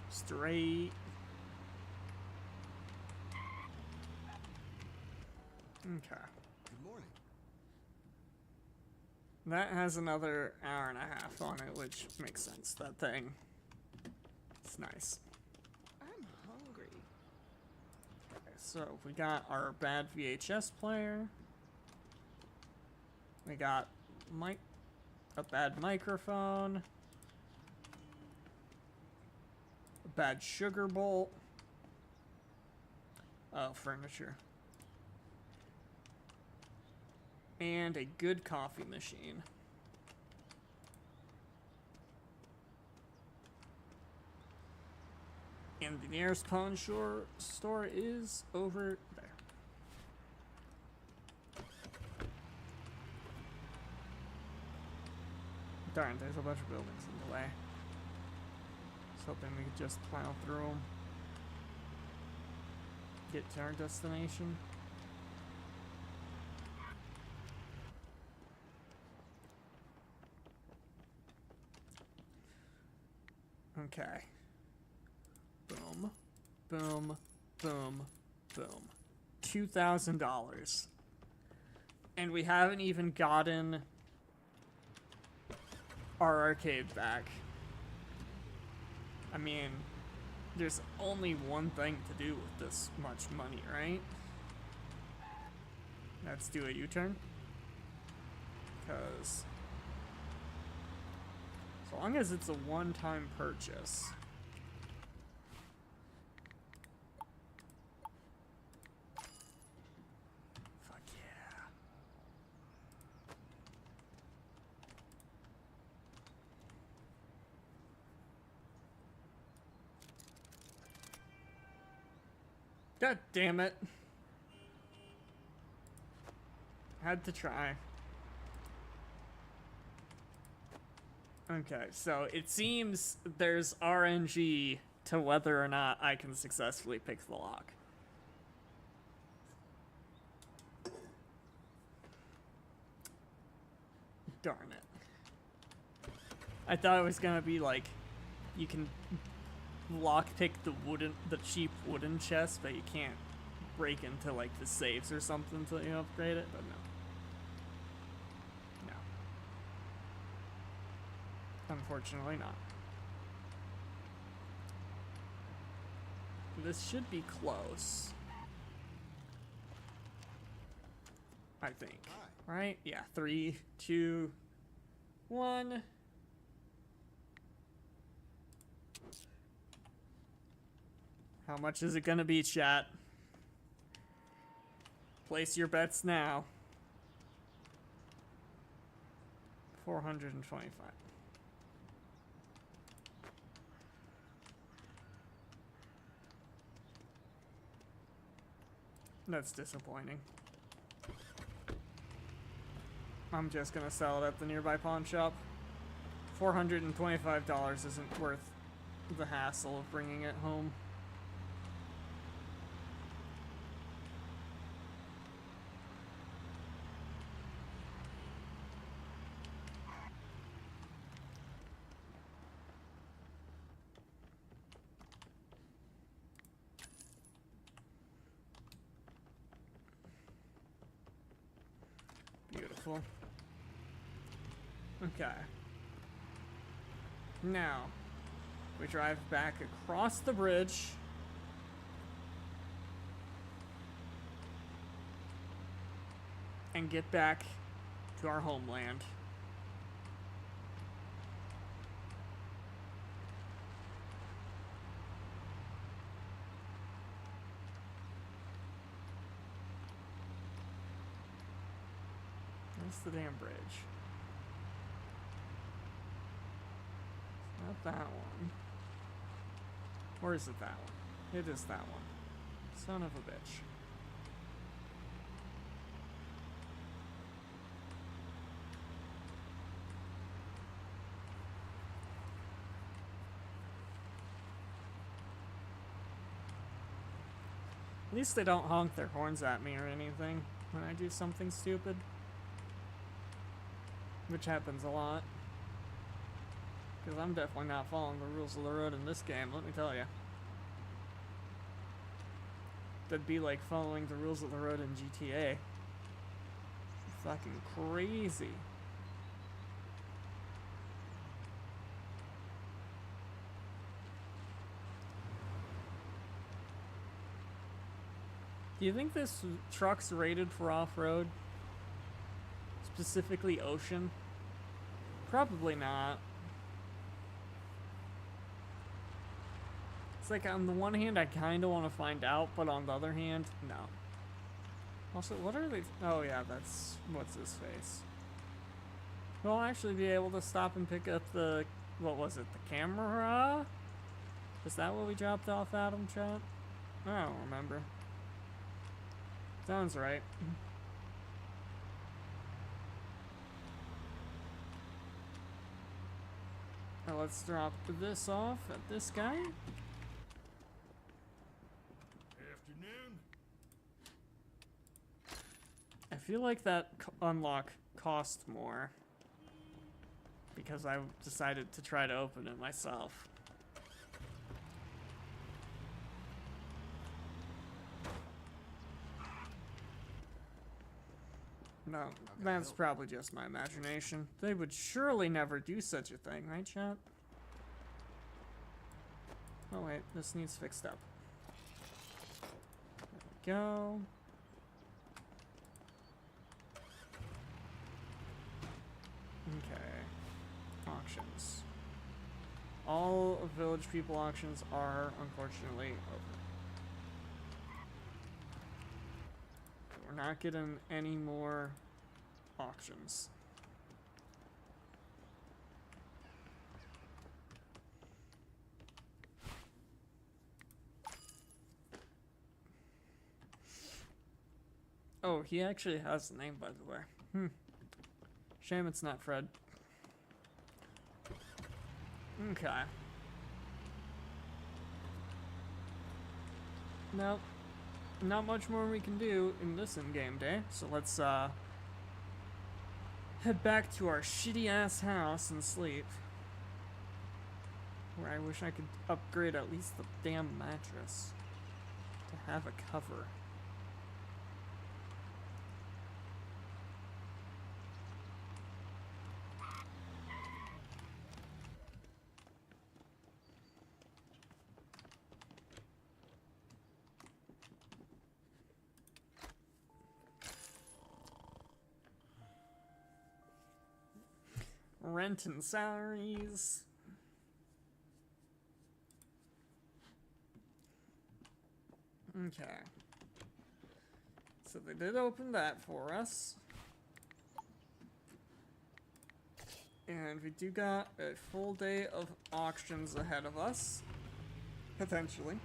Straight. Okay. Good morning. That has another hour and a half on it, which makes sense. That thing. It's nice. I'm hungry. Okay, so we got our bad VHS player. We got a bad microphone. A bad sugar bowl. Oh, furniture. And a good coffee machine. And the nearest pawn store is over there. Darn, there's a bunch of buildings in the way. I was hoping we could just plow through them. Get to our destination. Okay. Boom. Boom. Boom. Boom. $2,000. And we haven't even gotten our arcade back. I mean, there's only one thing to do with this much money, right? Let's do a U-turn. Because as long as it's a one-time purchase. Fuck yeah. God damn it. Had to try. Okay, so it seems there's RNG to whether or not I can successfully pick the lock. Darn it. I thought it was gonna be like, you can lockpick the cheap wooden chest, but you can't break into like the safes or something until you upgrade it, but no. Unfortunately not. This should be close. I think. Right? Yeah. 3, 2, 1. How much is it gonna be, chat? Place your bets now. 425. That's disappointing. I'm just gonna sell it at the nearby pawn shop. $425 isn't worth the hassle of bringing it home. Beautiful. Okay. Now, we drive back across the bridge. And get back to our homeland. Where's the damn bridge? It's not that one. Or is it that one? It is that one. Son of a bitch. At least they don't honk their horns at me or anything when I do something stupid. Which happens a lot. Because I'm definitely not following the rules of the road in this game, let me tell you. That'd be like following the rules of the road in GTA. Fucking crazy. Do you think this truck's rated for off-road? Specifically ocean? Probably not. It's like, on the one hand, I kind of want to find out, but on the other hand, no. Also, what are they? Oh yeah, that's, what's his face? We'll actually be able to stop and pick up the, what was it, the camera? Is that what we dropped off at him, chat? I don't remember. Sounds right. Now let's drop this off at this guy. Afternoon. I feel like that unlock cost more because I decided to try to open it myself. No, can I that's help? probably just my imagination. They would surely never do such a thing, right, chat? Oh wait, this needs fixed up. There we go. Okay. Auctions. All of Village People auctions are unfortunately over. We're not getting any more auctions. Oh, he actually has a name, by the way. Shame it's not Fred. Okay. Nope. Not much more we can do in this in-game day, so let's head back to our shitty ass house and sleep. Where I wish I could upgrade at least the damn mattress to have a cover. Rent and salaries. Okay. So they did open that for us. And we do got a full day of auctions ahead of us. Potentially.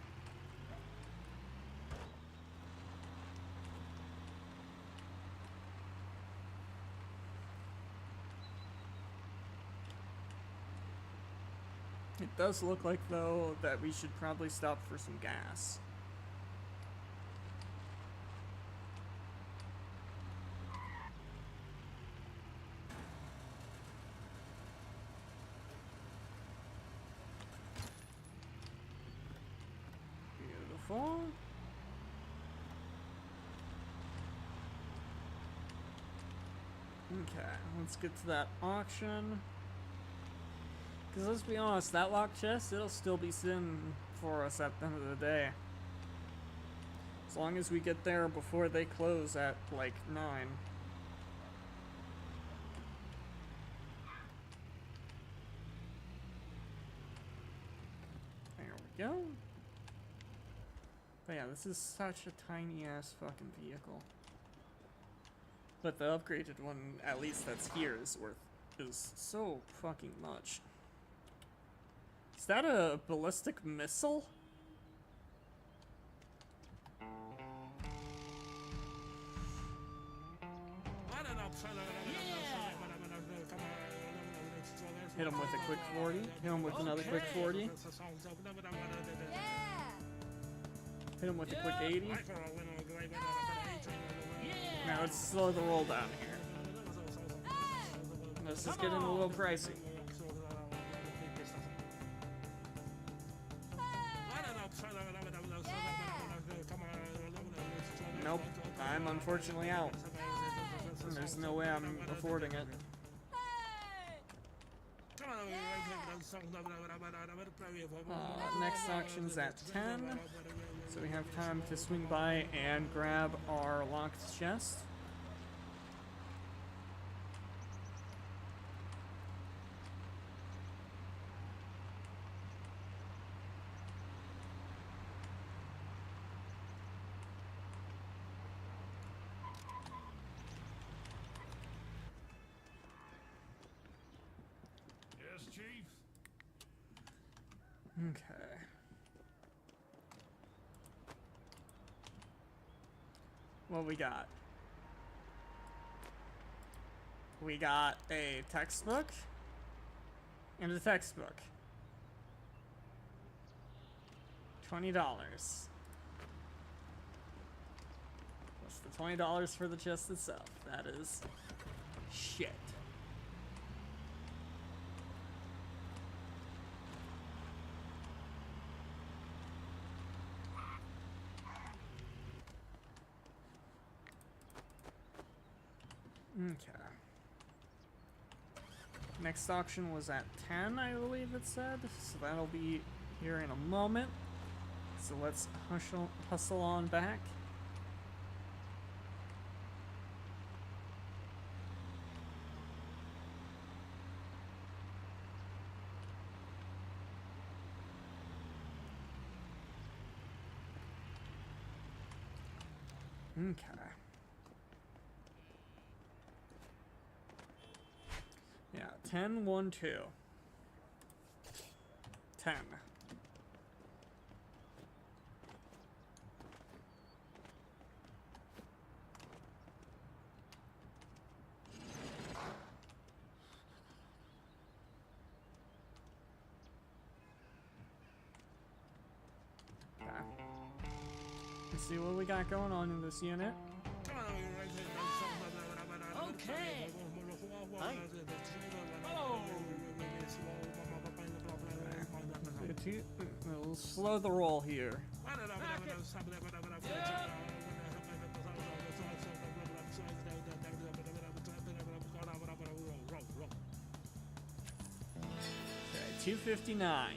It does look like, though, that we should probably stop for some gas. Beautiful. Okay, let's get to that auction. Because let's be honest, that locked chest, it'll still be sitting for us at the end of the day. As long as we get there before they close at, like, 9. There we go. But yeah, this is such a tiny-ass fucking vehicle. But the upgraded one, at least that's here, is so fucking much. Is that a ballistic missile? Hit him with a quick 40. Hit him with another quick 40. Hit him with a quick 80. Now let's slow the roll down here. This is getting a little pricey. Nope, I'm unfortunately out. There's no way I'm affording it. Next auction's at 10, so we have time to swing by and grab our locked chest. Yes, Chief. Okay. What we got? We got a textbook and a textbook. $20. Plus the $20 for the chest itself. That is shit. Okay. Next auction was at 10, I believe it said. So that'll be here in a moment. So let's hustle on back. Okay. Yeah, 10, 1, 2. 10. Okay. Let's see what we got going on in this unit. Okay. Hi. Oh. We'll slow the roll here. Okay, 259.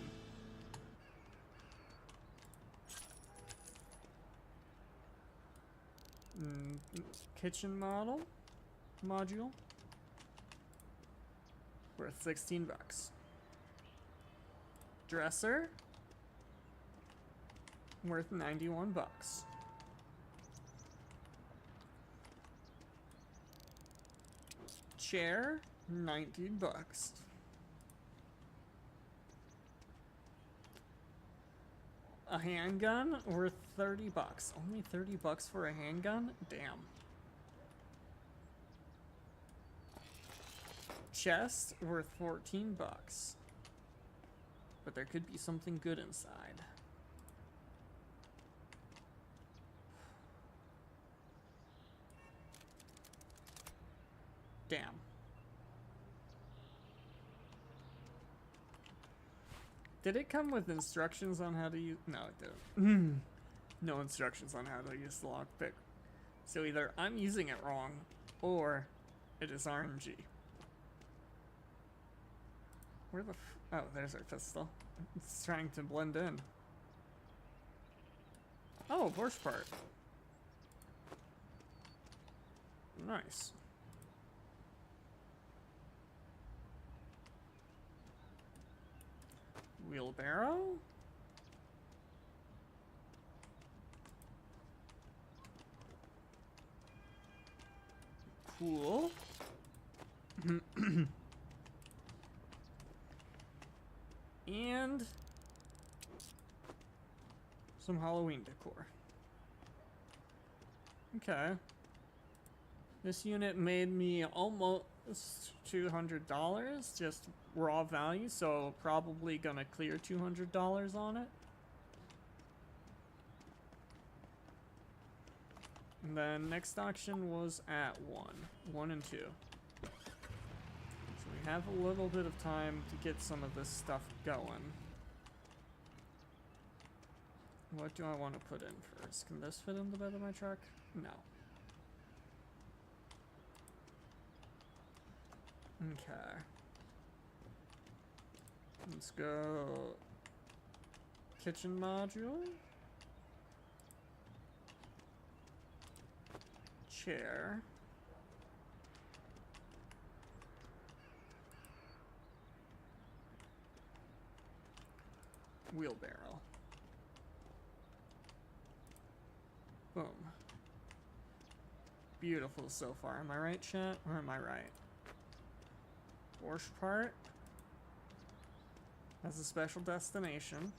Kitchen module worth 16 bucks. Dresser worth 91 bucks. Chair 19 bucks. A handgun worth 30 bucks. Only 30 bucks for a handgun? Damn. Chest worth 14 bucks. But there could be something good inside. Damn. Did it come with instructions on how to use? No, it didn't. No instructions on how to use the lockpick. So either I'm using it wrong, or it is RNG. Where the oh, there's our pistol. It's trying to blend in. Oh, Borscht part. Nice. Wheelbarrow? Cool. And some Halloween decor. Okay. This unit made me almost $200, just raw value, so probably gonna clear $200 on it. And then next auction was at 1 and 2. So we have a little bit of time to get some of this stuff going. What do I want to put in first? Can this fit in the bed of my truck? No. Okay. Let's go kitchen module. Chair. Wheelbarrow. Boom. Beautiful so far. Am I right, chat? Or am I right? Borscht part has a special destination.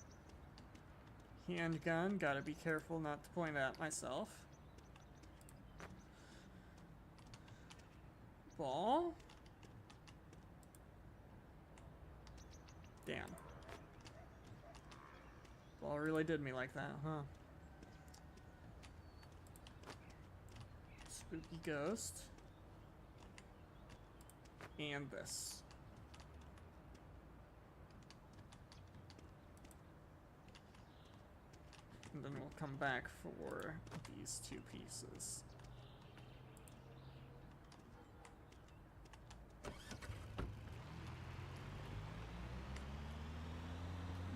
Handgun, gotta be careful not to point at myself. Ball. Damn. Ball really did me like that, huh? Spooky ghost. And this. And then we'll come back for these two pieces.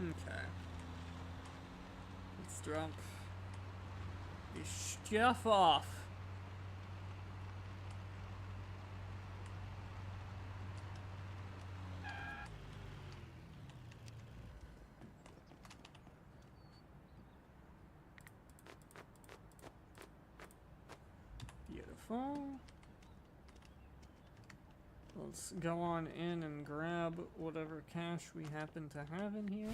Okay. Let's drop the stuff off. Beautiful. Let's go on in and grab whatever cash we happen to have in here.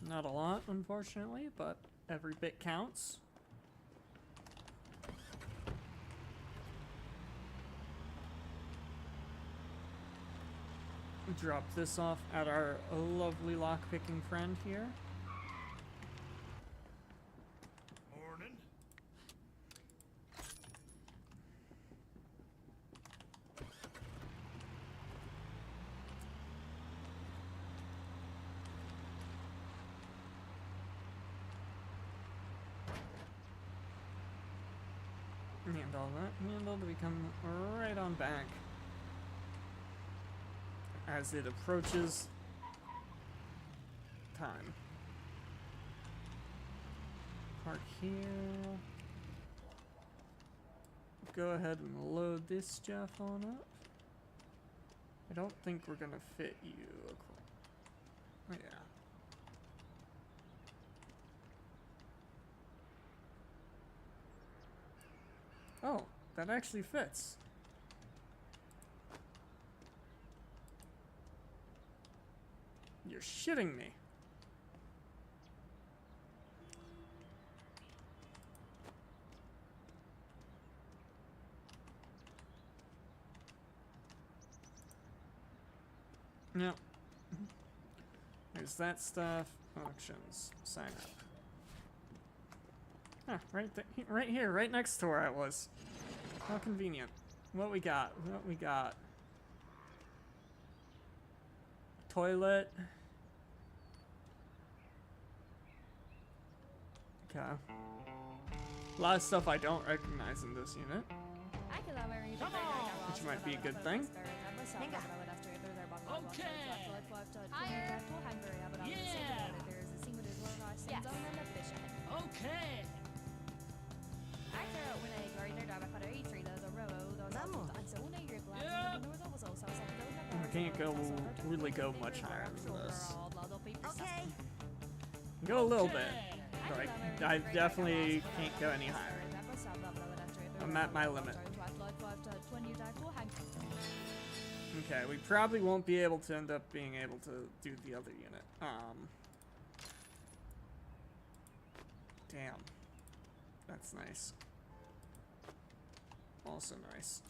Not a lot, unfortunately, but every bit counts. Drop this off at our lovely lockpicking friend here. Morning. And all that handle to become right on back as it approaches time. Park here. Go ahead and load this stuff on up. I don't think we're gonna fit you. Oh, yeah. Oh, that actually fits. You're shitting me. Yep. There's that stuff. Auctions. Sign up. Ah, right here, right next to where I was. How convenient. What we got? What we got? Toilet. Okay. A lot of stuff I don't recognize in this unit, which might be a good thing. Okay. Okay. I can't really go much higher than this. Okay. Go a little bit. But I definitely can't go any higher. I'm at my limit. Okay, we probably won't be able to end up being able to do the other unit. Damn. That's nice. Also nice.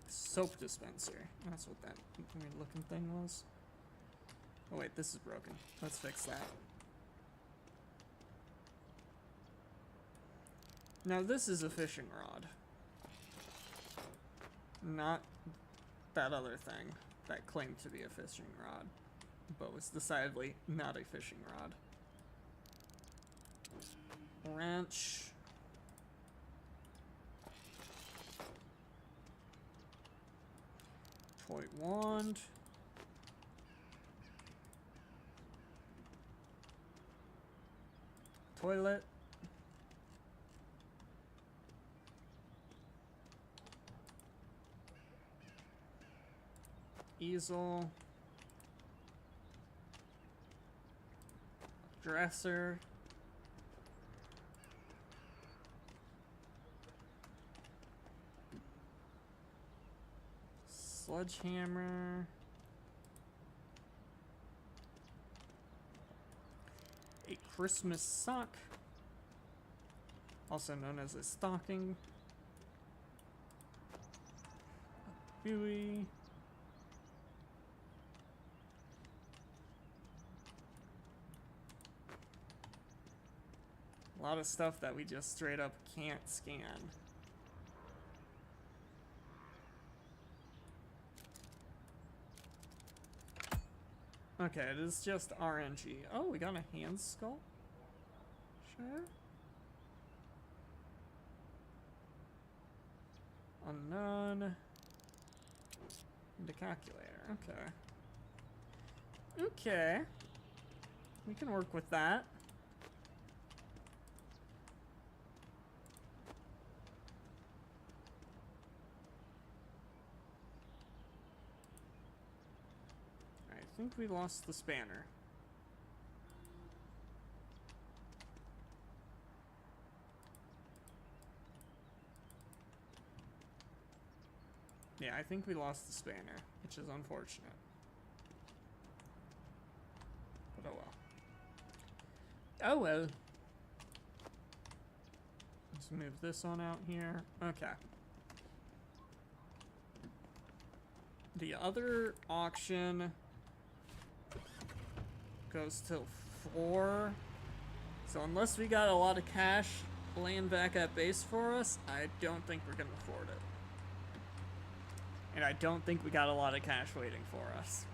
Soap dispenser. That's what that weird looking thing was. Oh wait, this is broken. Let's fix that. Now this is a fishing rod. Not that other thing that claimed to be a fishing rod, but was decidedly not a fishing rod. Wrench. Toy wand. Toilet. Easel. Dresser. Sledgehammer. A Christmas sock, also known as a stocking. A buoy. A lot of stuff that we just straight up can't scan. Okay, it is just RNG. Oh, we got a hand skull? Sure. Unknown. The calculator. Okay. Okay. We can work with that. I think we lost the spanner. Yeah, I think we lost the spanner, which is unfortunate. But oh well. Oh well. Let's move this on out here. Okay. The other auction goes till 4. So unless we got a lot of cash laying back at base for us, I don't think we're gonna afford it. And I don't think we got a lot of cash waiting for us.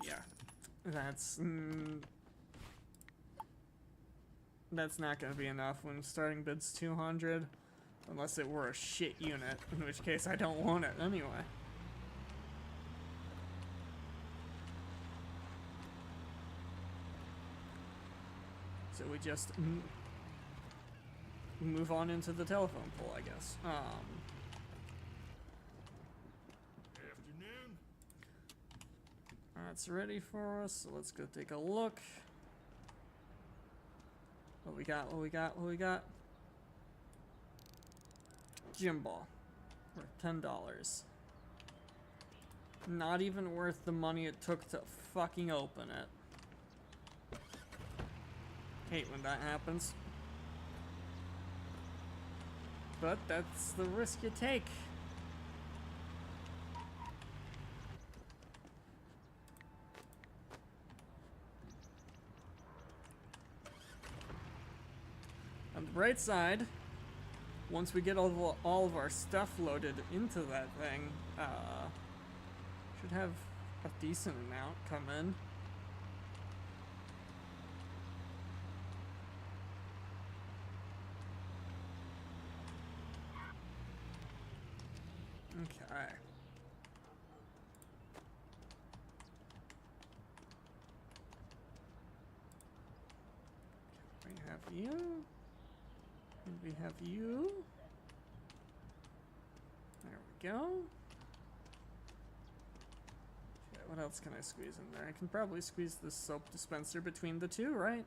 Yeah, that's not gonna be enough when starting bid's 200. Unless it were a shit unit, in which case I don't want it anyway. So we just move on into the telephone pole, I guess. Afternoon. That's ready for us, so let's go take a look. What we got, what we got, what we got? Gym ball. Worth $10. Not even worth the money it took to fucking open it. Hate when that happens. But that's the risk you take. On the bright side, once we get all of our stuff loaded into that thing, should have a decent amount come in. Okay. We have you. And we have you. There we go. Okay, what else can I squeeze in there? I can probably squeeze this soap dispenser between the two, right?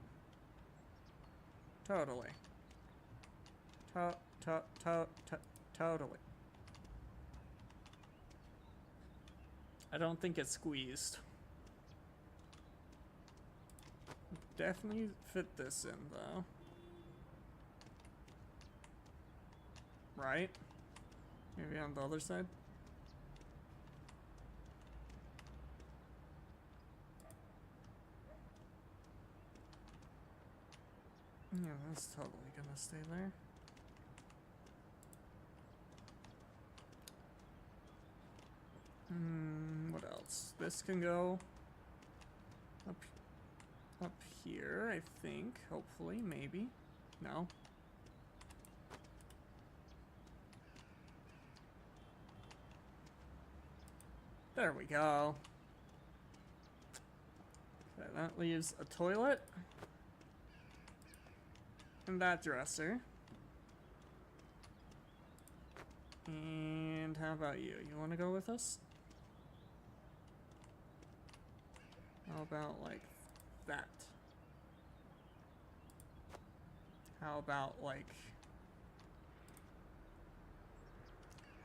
Totally. Totally. I don't think it's squeezed. Definitely fit this in, though. Right? Maybe on the other side? Yeah, that's totally gonna stay there. What else? This can go up here, I think. Hopefully, maybe. No. There we go. Okay, that leaves a toilet. And that dresser. And how about you? You want to go with us? How about like that? How about like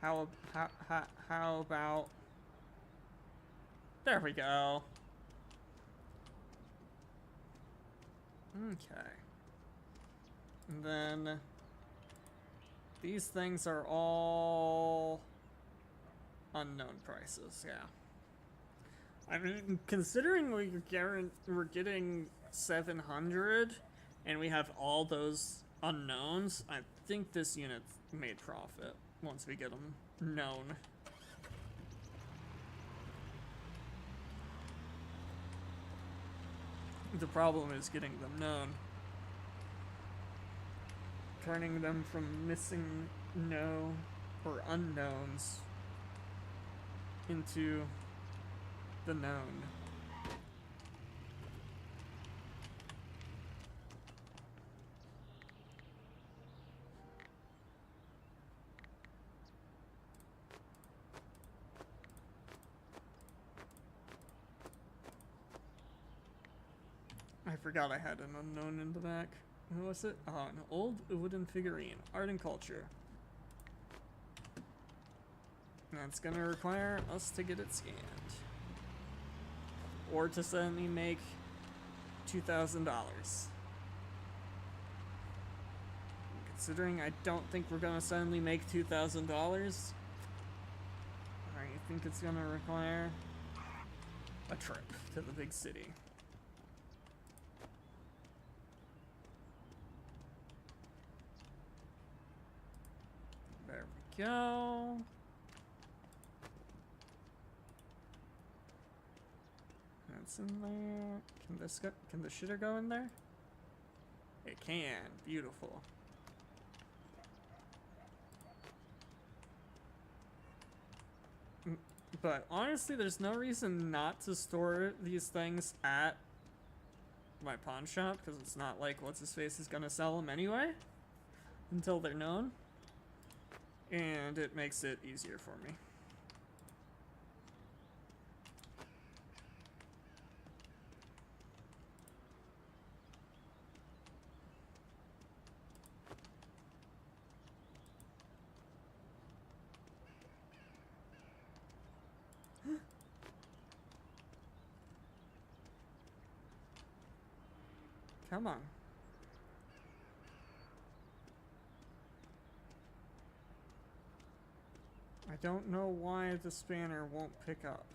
how about there we go. Okay. And then these things are all unknown prices, yeah. I mean, considering we're getting 700, and we have all those unknowns, I think this unit made profit once we get them known. The problem is getting them known. Turning them from missing no or unknowns into the known. I forgot I had an unknown in the back. What was it? Oh, an old wooden figurine. Art and culture. That's gonna require us to get it scanned. Or to suddenly make $2,000. Considering I don't think we're gonna suddenly make $2,000, I think it's gonna require a trip to the big city. There we go. That's in there. Can this go? Can the shitter go in there? It can. Beautiful. But honestly, there's no reason not to store these things at my pawn shop, because it's not like what's his face is gonna sell them anyway until they're known, and it makes it easier for me. Come on. I don't know why the spanner won't pick up.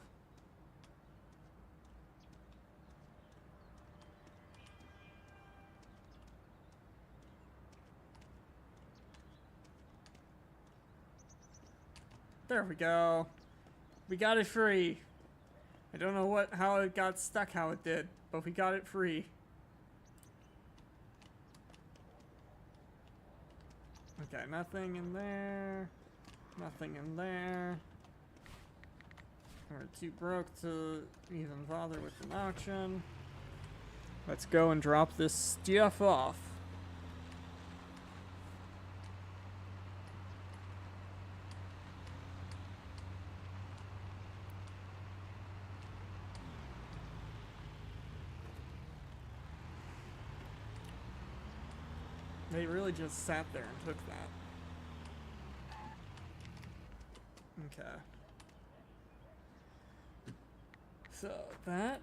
There we go. We got it free. I don't know how it got stuck how it did, but we got it free. Okay, nothing in there. Nothing in there. We're too broke to even bother with an auction. Let's go and drop this stuff off. They really just sat there and took that. Okay. So that,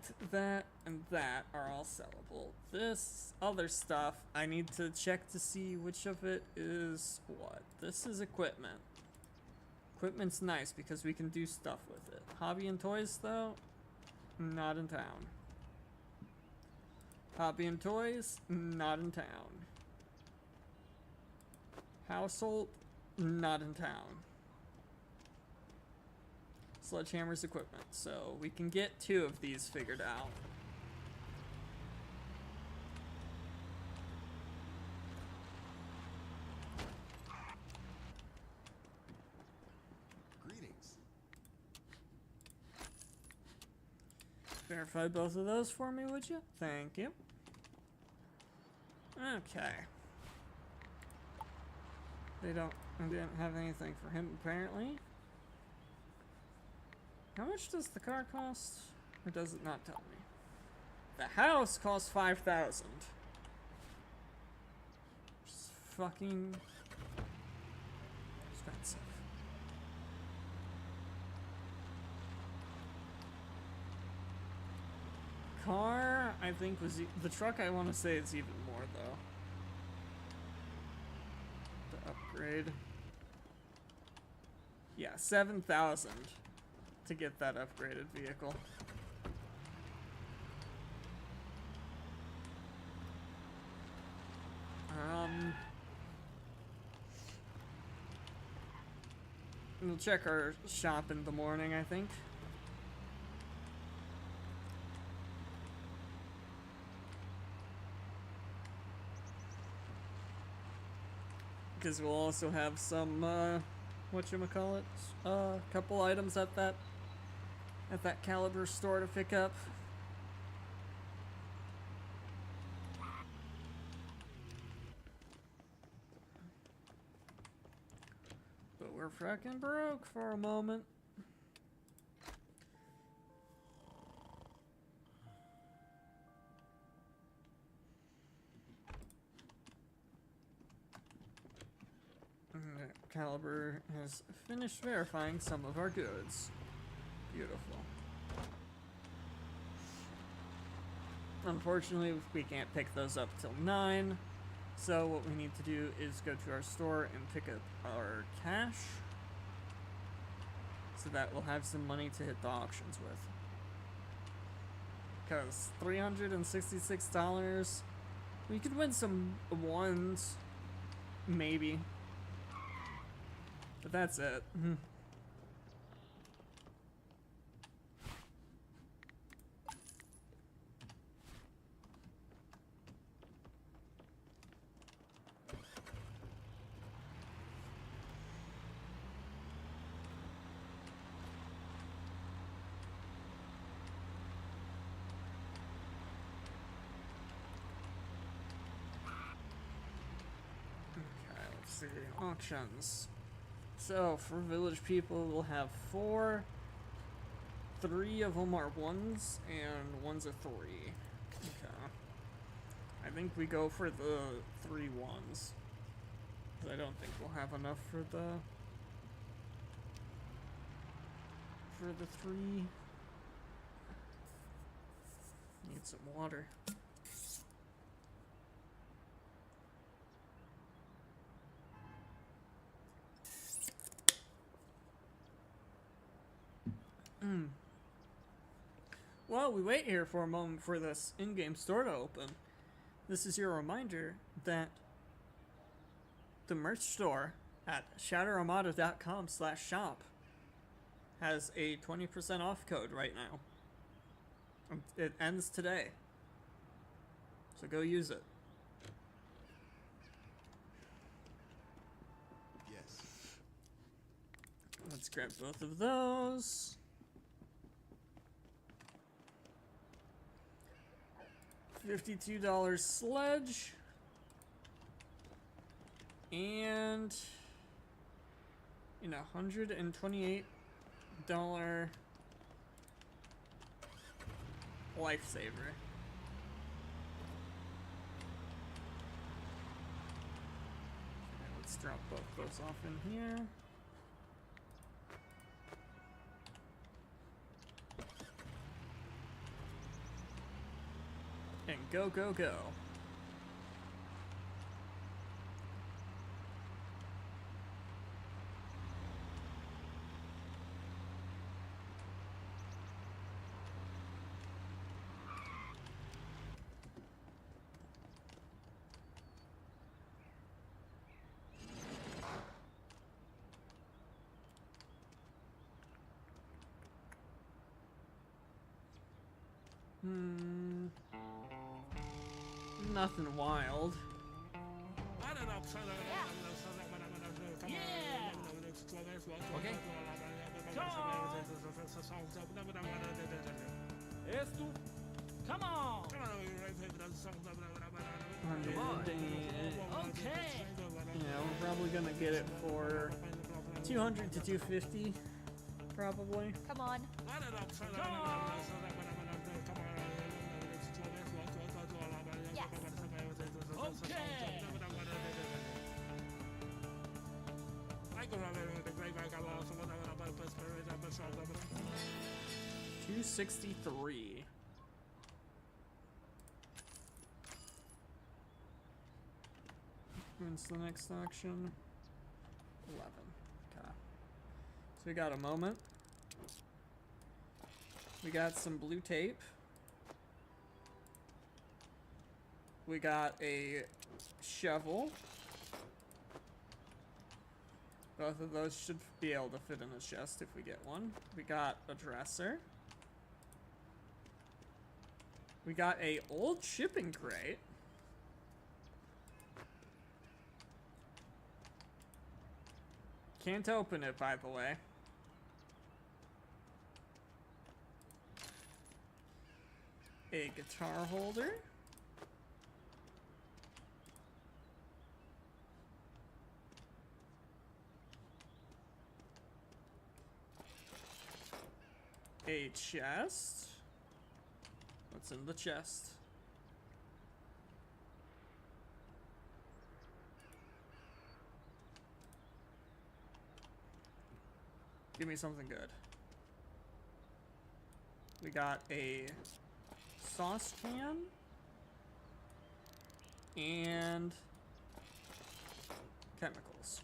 and that are all sellable. This other stuff, I need to check to see which of it is what. This is equipment. Equipment's nice because we can do stuff with it. Hobby and toys, though, not in town. Hobby and toys, not in town. Household, not in town. Sledgehammer's equipment, so we can get 2 of these figured out. Greetings. Verify both of those for me, would you? Thank you. Okay. I didn't have anything for him, apparently. How much does the car cost? Or does it not tell me? The house costs 5,000. Just fucking expensive. Car, I think was the truck. I want to say it's even more though. The upgrade. Yeah, 7,000 to get that upgraded vehicle. We'll check our shop in the morning, I think. Because we'll also have some, whatchamacallit, couple items at that Caliber store to pick up. But we're frickin' broke for a moment. Caliber has finished verifying some of our goods. Beautiful. Unfortunately, we can't pick those up till 9. So what we need to do is go to our store and pick up our cash. So that we'll have some money to hit the auctions with. Because $366, we could win some ones. Maybe. But that's it. Okay, let's see. Auctions. So, for village people, we'll have 4. 3 of them are 1s, and 1's a 3. Okay. I think we go for the 3 1s. 'Cause I don't think we'll have enough for the 3. Need some water. While we wait here for a moment for this in-game store to open, this is your reminder that the merch store at shatterarmada.com/shop has a 20% off code right now. It ends today. So go use it. Yes. Let's grab both of those. $52 sledge. And $128 lifesaver. Okay, let's drop both those off in here. And go, go, go. Nothing wild. Okay. Esto. Come on. Okay. Yeah, we're probably gonna get it for 200 to 250, probably. Come on. Yes. Okay. 263. When's the next auction? 11. Okay. So we got a moment. We got some blue tape. We got a shovel. Both of those should be able to fit in a chest if we get one. We got a dresser. We got a old shipping crate. Can't open it, by the way. A guitar holder. A chest. What's in the chest? Give me something good. We got a saucepan and chemicals.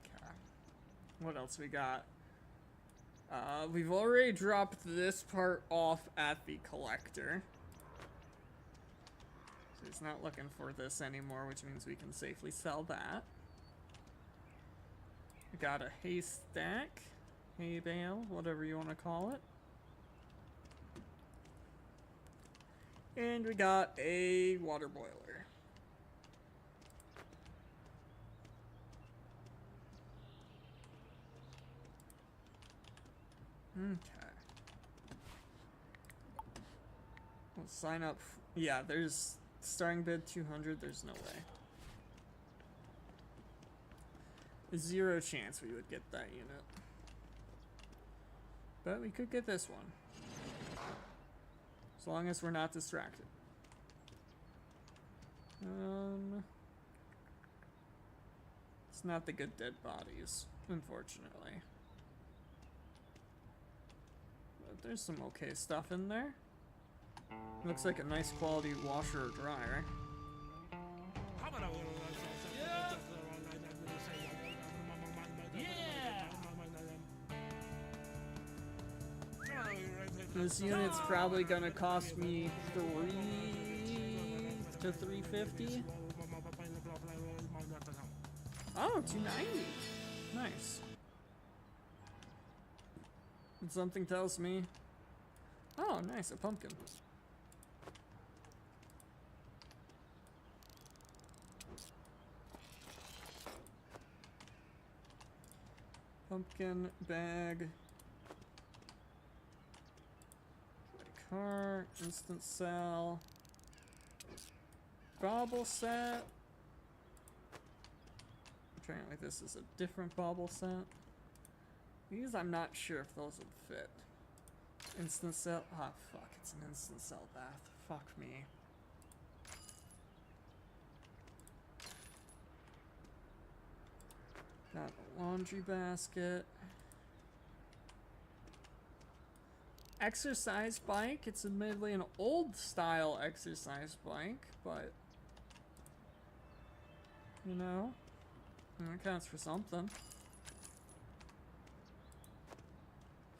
Okay. What else we got? We've already dropped this part off at the collector. So he's not looking for this anymore, which means we can safely sell that. We got a haystack, hay bale, whatever you want to call it. And we got a water boiler. Okay. We'll sign up. Yeah, there's starting bid 200. There's no way. 0 chance we would get that unit. But we could get this one. As long as we're not distracted. It's not the good dead bodies, unfortunately. But there's some okay stuff in there. Looks like a nice quality washer or dryer. This unit's probably gonna cost me $3 to $350. Oh, $290. Nice. And something tells me. Oh, nice, a pumpkin. Pumpkin bag. Car, instant sell. Bauble set. Apparently this is a different bauble set. These I'm not sure if those would fit. Instant sell. Ah, fuck, it's an instant sell bath. Fuck me. Got a laundry basket. Exercise bike. It's admittedly an old style exercise bike, but you know, it counts for something.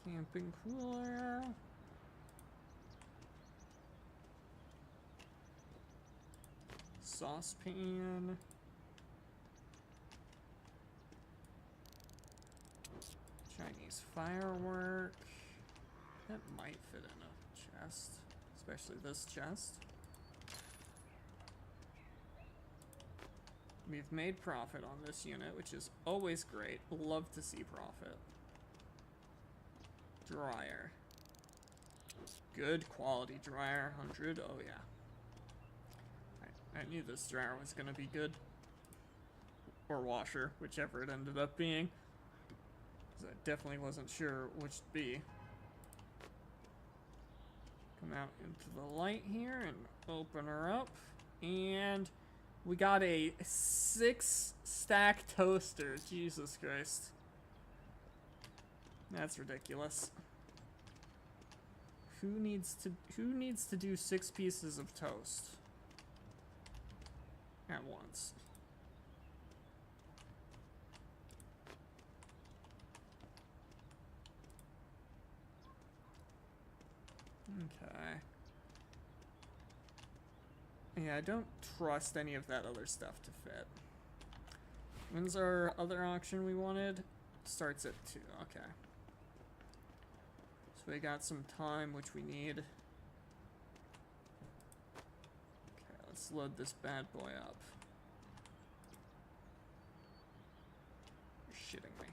Camping cooler. Saucepan. Chinese firework. That might fit in a chest, especially this chest. We've made profit on this unit, which is always great. Love to see profit. Dryer. Good quality dryer, 100. Oh yeah. I knew this dryer was gonna be good. Or washer, whichever it ended up being. 'Cause I definitely wasn't sure which to be. Come out into the light here and open her up. And we got a 6-stack toaster. Jesus Christ. That's ridiculous. Who needs to do 6 pieces of toast at once? Okay. Yeah, I don't trust any of that other stuff to fit. When's our other auction we wanted? Starts at 2, okay. So we got some time, which we need. Okay, let's load this bad boy up. You're shitting me.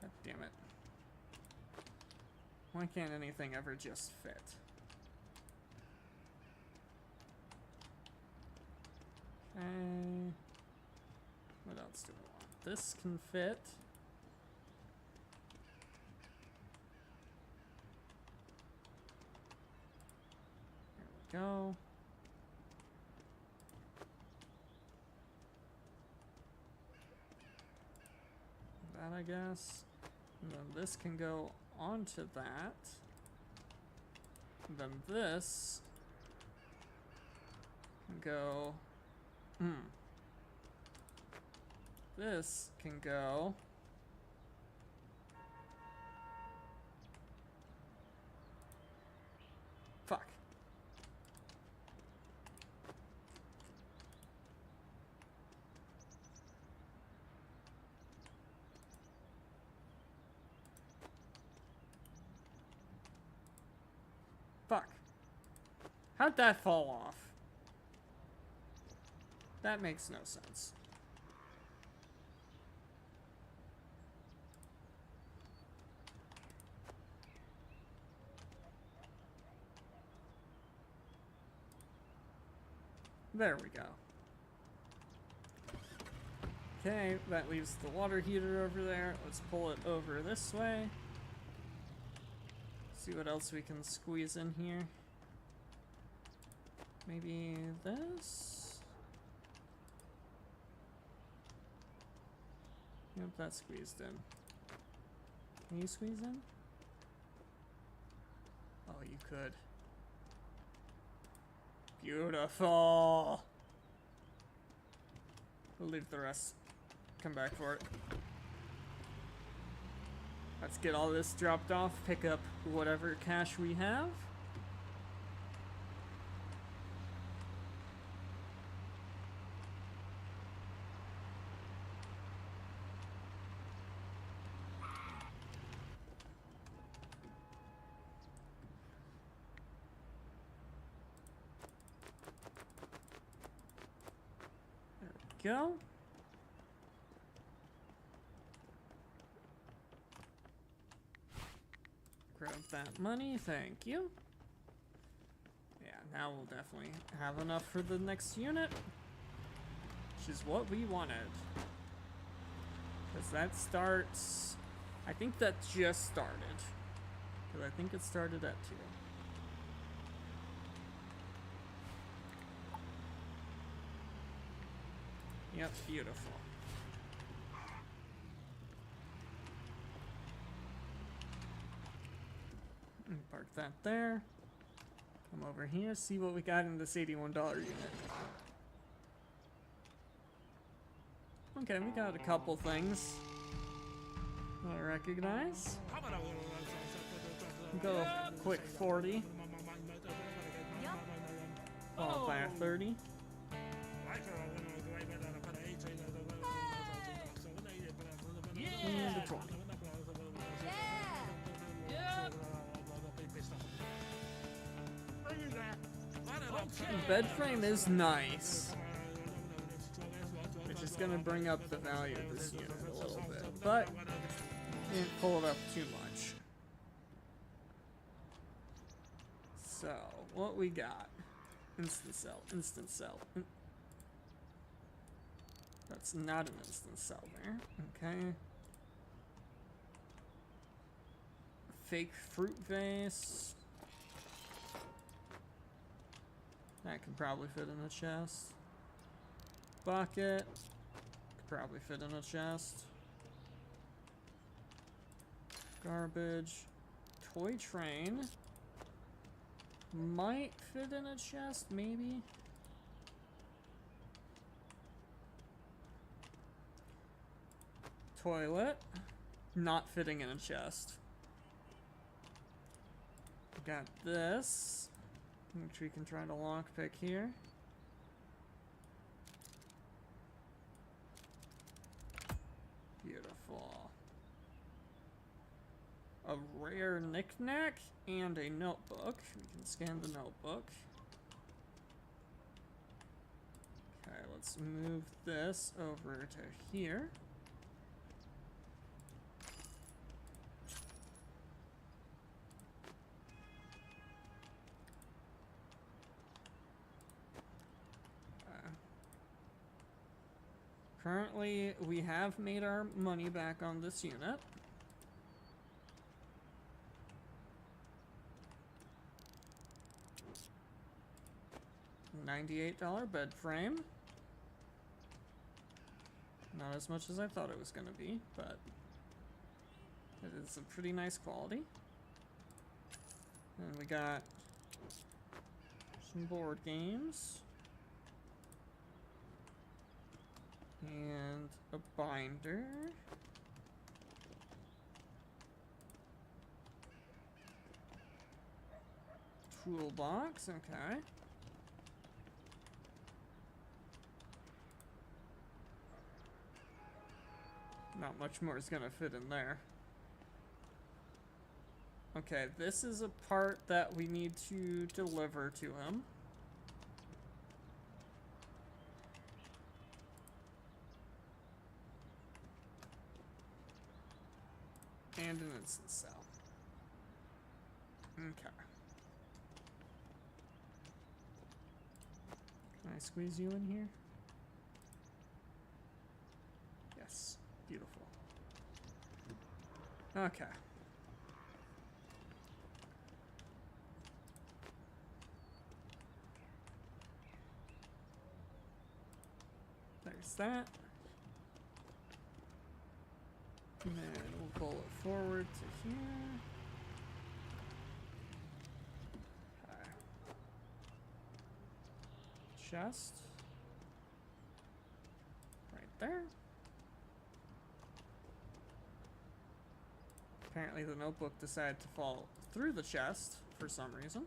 God damn it. Why can't anything ever just fit? Okay. What else do we want? This can fit. There we go. That, I guess. And then this can go onto that. And then this can go. This can go. Fuck. Fuck. How'd that fall off? That makes no sense. There we go. Okay, that leaves the water heater over there. Let's pull it over this way. See what else we can squeeze in here. Maybe this? Yep, that's squeezed in. Can you squeeze in? Oh, you could. Beautiful! We'll leave the rest. Come back for it. Let's get all this dropped off, pick up whatever cash we have. Go. Grab that money, thank you. Yeah, now we'll definitely have enough for the next unit, which is what we wanted. Because that starts, I think that just started. Because I think it started at 2. Yep, beautiful. Park that there. Come over here, see what we got in this $81 unit. Okay, we got a couple things I recognize. Go quick 40. Followed by a 30. And a 20. Bed frame is nice, which is gonna bring up the value of this unit a little bit, but didn't pull it up too much. So, what we got? Instant cell, instant cell. That's not an instant cell there. Okay. Fake fruit vase. That could probably fit in a chest. Bucket. Could probably fit in a chest. Garbage. Toy train. Might fit in a chest, maybe. Toilet. Not fitting in a chest. Got this. which we can try to lockpick here. Beautiful. A rare knickknack and a notebook. We can scan the notebook. Okay, let's move this over to here. Currently, we have made our money back on this unit. $98 bed frame. Not as much as I thought it was going to be, but it is a pretty nice quality. And we got some board games. And a binder. Toolbox, okay. Not much more is gonna fit in there. Okay, this is a part that we need to deliver to him. And an instant cell. Okay. Can I squeeze you in here? Yes. Beautiful. Okay. There's that. And then we'll pull it forward to here. Okay. Chest. Right there. Apparently the notebook decided to fall through the chest for some reason.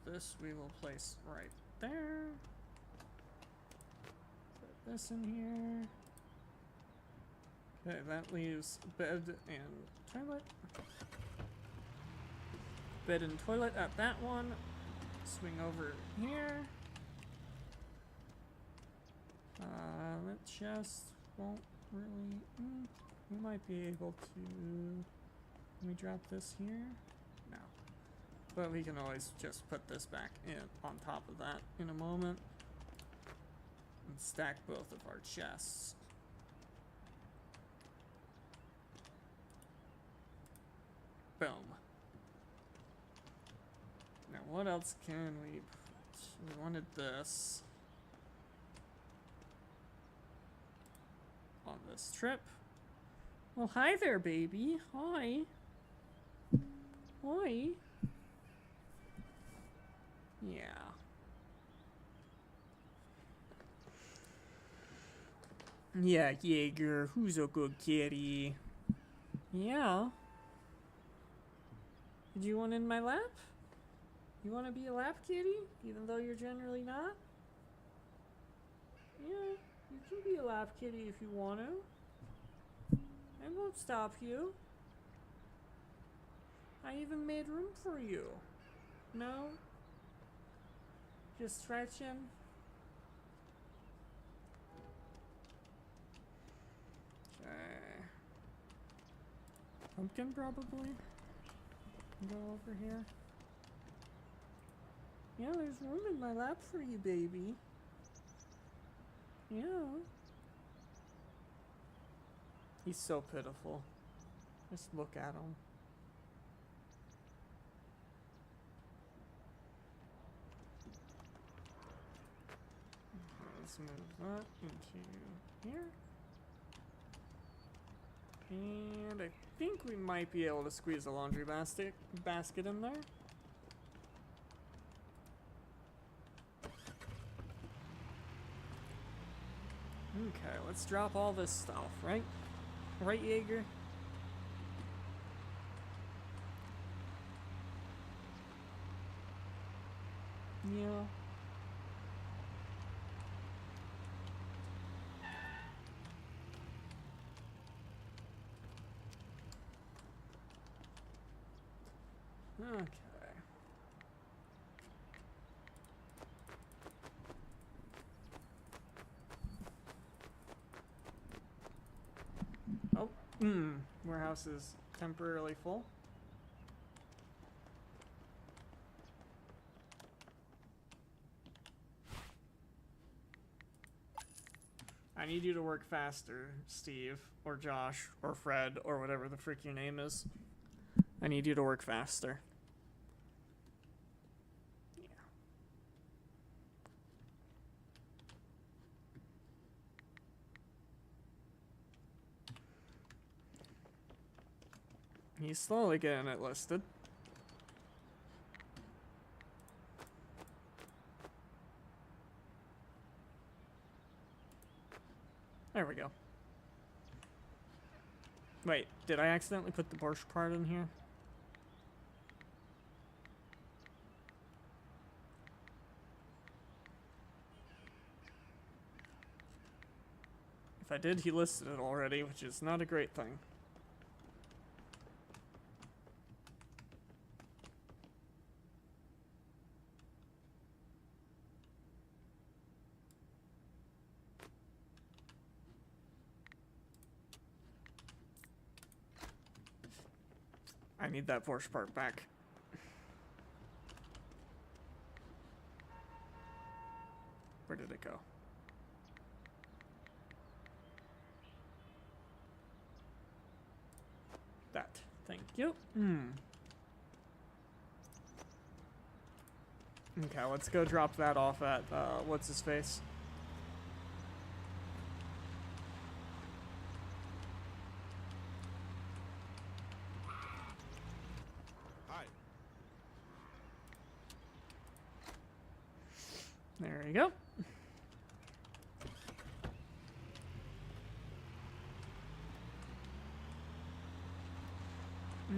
This we will place right there. Put this in here. Okay, that leaves bed and toilet. Bed and toilet at that one. Swing over here. That chest won't really. We might be able to. Can we drop this here? No. But we can always just put this back in on top of that in a moment. And stack both of our chests. Boom. Now what else can we put? We wanted this on this trip. Well, hi there, baby. Hi. Hi. Yeah. Yeah, Jaeger. Who's a good kitty? Yeah. Did you want in my lap? You want to be a lap kitty, even though you're generally not? Yeah, you can be a lap kitty if you want to. I won't stop you. I even made room for you. No? Just stretching? Okay. Pumpkin, probably? Go over here. Yeah, there's room in my lap for you, baby. Yeah. He's so pitiful. Just look at him. Let's move that into here. And I think we might be able to squeeze a laundry basket in there. Okay, let's drop all this stuff, right? Right, Jaeger? here. Okay. Oh, warehouse is temporarily full. I need you to work faster, Steve, or Josh, or Fred, or whatever the frick your name is. I need you to work faster. He's slowly getting it listed. There we go. Wait, did I accidentally put the Porsche part in here? If I did, he listed it already, which is not a great thing. I need that Porsche part back. Where did it go? That. Thank you. Okay, let's go drop that off at, what's his face? Hi. There you go.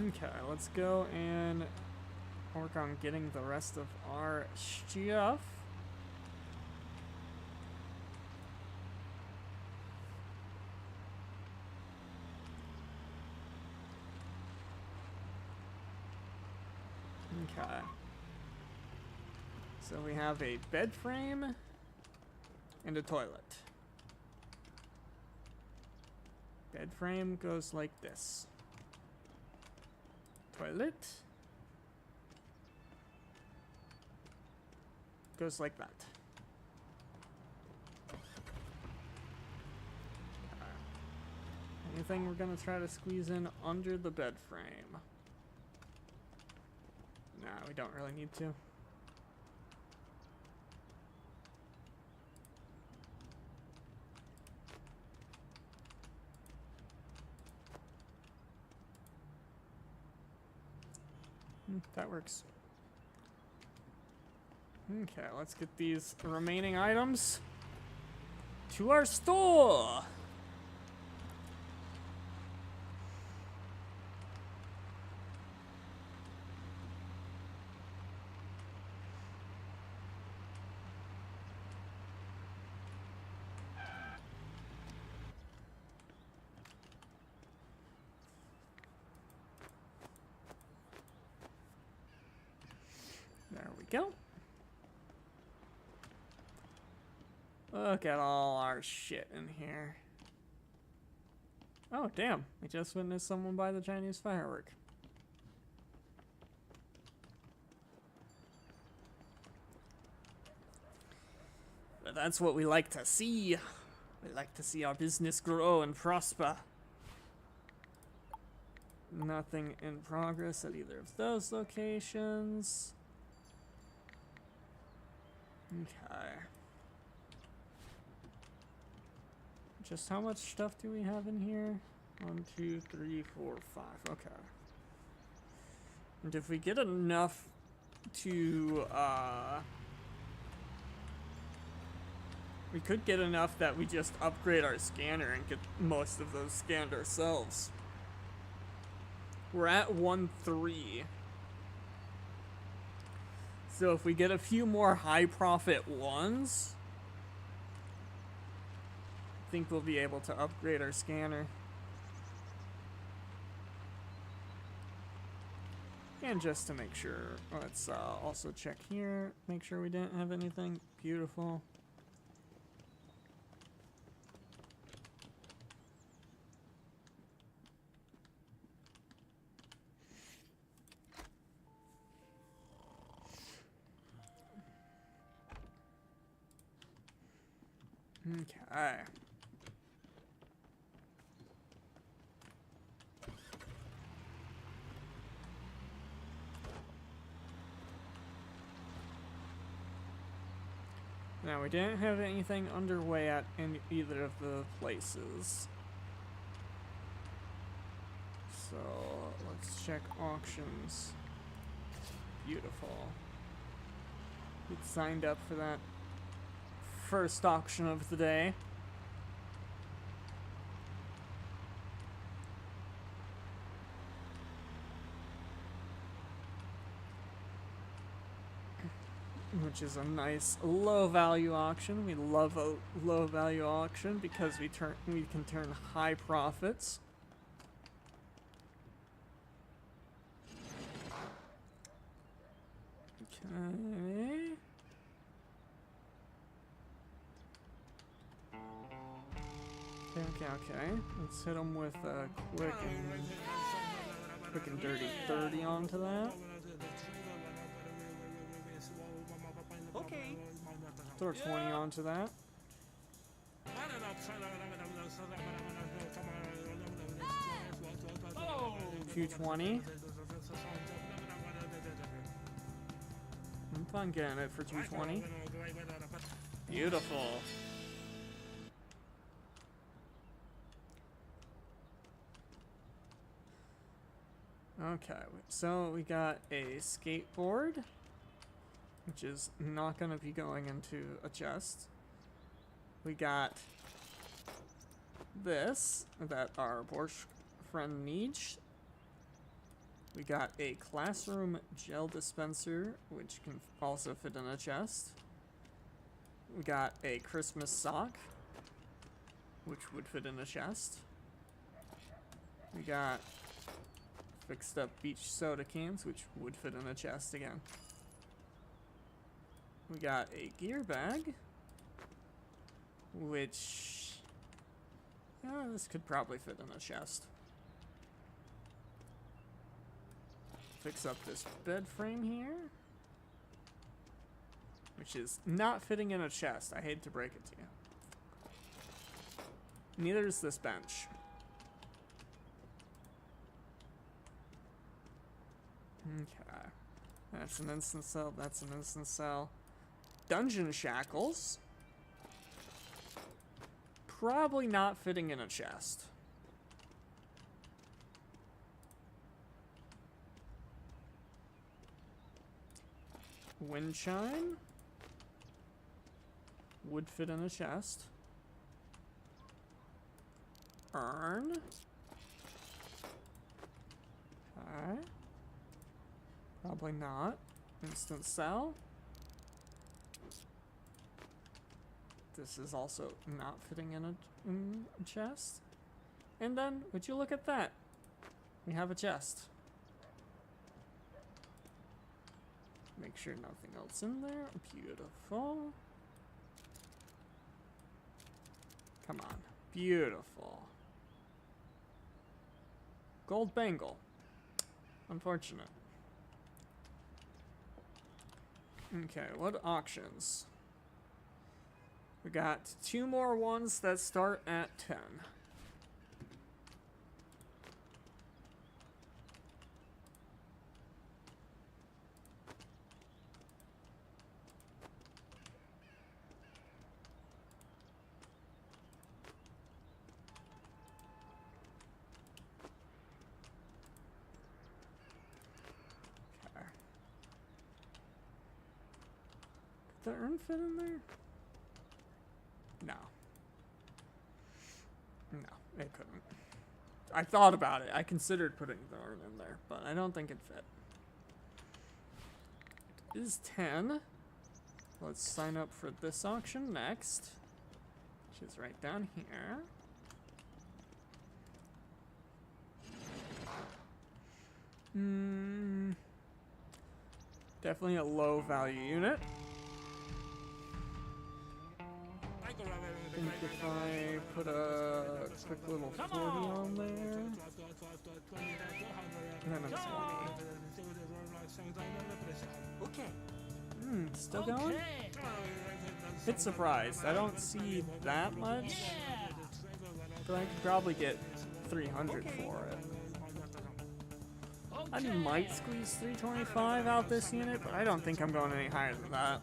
Okay, let's go and work on getting the rest of our stuff. Okay. So we have a bed frame and a toilet. Bed frame goes like this. Toilet goes like that. Anything we're gonna try to squeeze in under the bed frame? Nah, we don't really need to. That works. Okay, let's get these remaining items to our store. There we go. Look at all our shit in here. Oh, damn. I just witnessed someone buy the Chinese firework. But that's what we like to see. We like to see our business grow and prosper. Nothing in progress at either of those locations. Okay. Just how much stuff do we have in here? 1, 2, 3, 4, 5. Okay. And if we get enough to, we could get enough that we just upgrade our scanner and get most of those scanned ourselves. We're at 1.3. So if we get a few more high profit ones, I think we'll be able to upgrade our scanner. And just to make sure, let's also check here, make sure we didn't have anything. Beautiful. Okay. Now, we didn't have anything underway at either of the places. So, let's check auctions. Beautiful. Get signed up for that first auction of the day. Which is a nice low value auction. We love a low value auction because we can turn high profits. Okay. Okay. Let's hit them with a quick and dirty 30 onto that. Okay. Throw 20 onto that. 220. I'm fine getting it for 220. Beautiful. Okay, so we got a skateboard, which is not going to be going into a chest. We got this that our Borscht friend needs. We got a classroom gel dispenser, which can also fit in a chest. We got a Christmas sock, which would fit in a chest. We got fixed up beach soda cans, which would fit in a chest again. We got a gear bag, which this could probably fit in a chest. Fix up this bed frame here, which is not fitting in a chest. I hate to break it to you. Neither is this bench. Okay. That's an instant cell. That's an instant cell. Dungeon shackles. Probably not fitting in a chest. Wind chime. Would fit in a chest. Urn. Okay. Probably not. Instant cell. This is also not fitting in a chest. And then, would you look at that? We have a chest. Make sure nothing else in there. Beautiful. Come on. Beautiful. Gold bangle. Unfortunate. Okay, what auctions? We got 2 more ones that start at 10. Okay. Did the urn fit in there? No. No, it couldn't. I thought about it. I considered putting the urn in there, but I don't think it fit. is 10. Let's sign up for this auction next, which is right down here. Definitely a low value unit. I think if I put a quick little 40 on there, and then a 20. Okay. Still going? Bit surprised. I don't see that much, but I could probably get 300 for it. I might squeeze 325 out this unit, but I don't think I'm going any higher than that.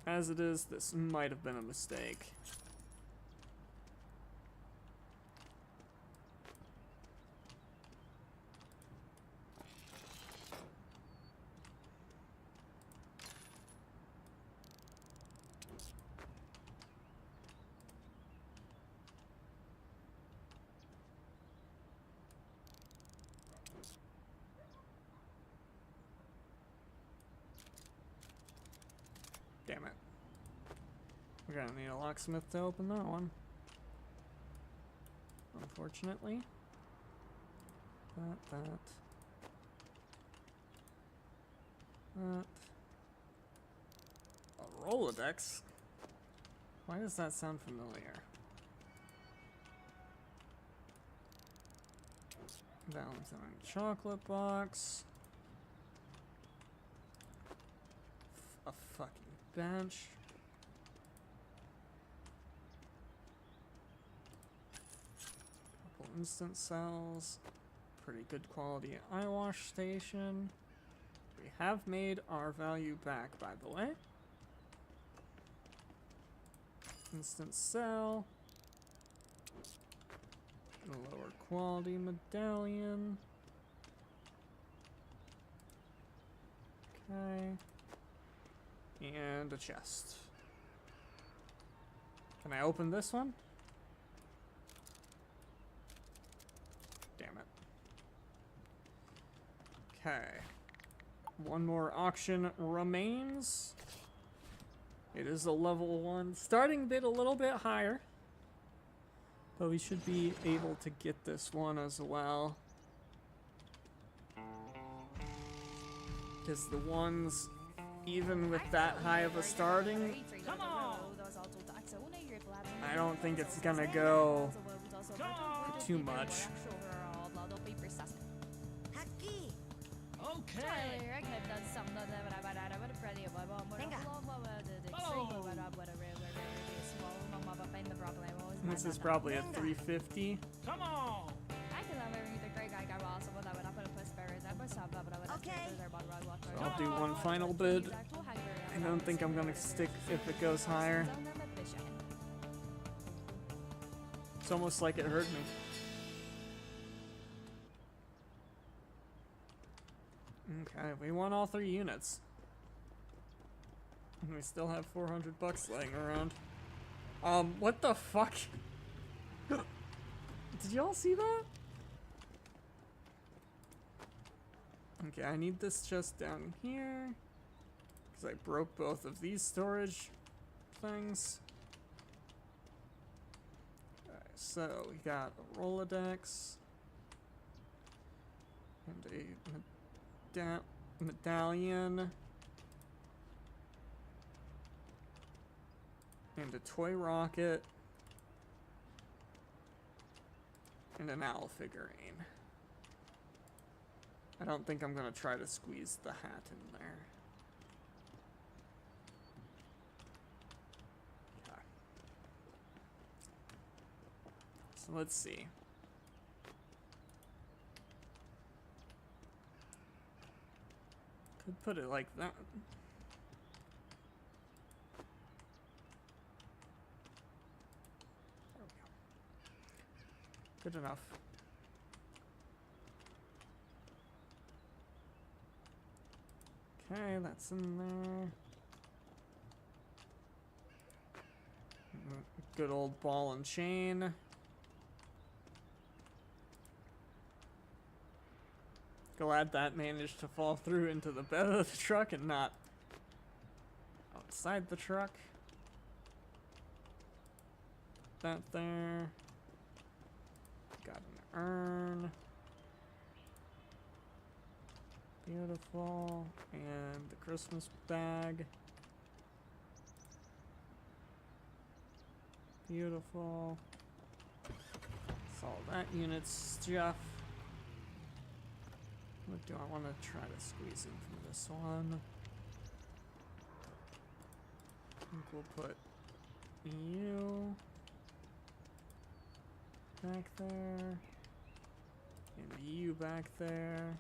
As it is, this might have been a mistake. Damn it. We're gonna need a locksmith to open that one. Unfortunately. That. A Rolodex? Why does that sound familiar? Valentine chocolate box. A fucking bench. Couple instant cells. Pretty good quality eye wash station. We have made our value back, by the way. Instant cell. A lower quality medallion. Okay. And a chest. Can I open this one? Damn it. Okay. One more auction remains. It is a level 1. Starting bid a little bit higher. But we should be able to get this one as well. Because the ones, even with that high of a starting, I don't think it's gonna go for too much. This is probably a 350. Come on! Okay. I'll do one final bid. I don't think I'm gonna stick if it goes higher. It's almost like it hurt me. Okay, we won all 3 units. And we still have 400 bucks laying around. What the fuck? Did y'all see that? Okay, I need this chest down here. Because I broke both of these storage things. Okay, so we got a Rolodex. And a medallion. And a toy rocket. And an owl figurine. I don't think I'm gonna try to squeeze the hat in there. Okay. So let's see. Could put it like that. There we go. Good enough. Okay, that's in there. Good old ball and chain. Glad that managed to fall through into the bed of the truck and not outside the truck. That there. Got an urn. Beautiful. And the Christmas bag. Beautiful. That's all that unit's stuff. What do I want to try to squeeze in from this one? I think we'll put you back there. And you back there.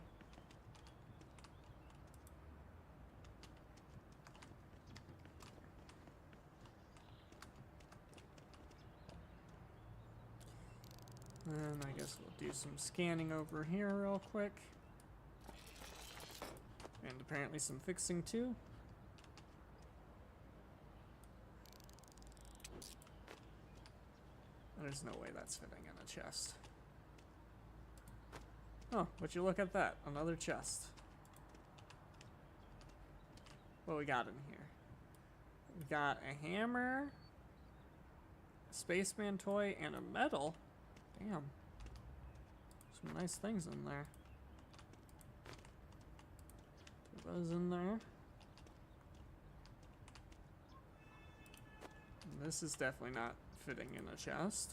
And I guess we'll do some scanning over here real quick. And apparently some fixing too. There's no way that's fitting in a chest. Oh, would you look at that? Another chest. What we got in here? We got a hammer, a spaceman toy, and a medal. Damn. Some nice things in there. Put those in there. And this is definitely not fitting in a chest.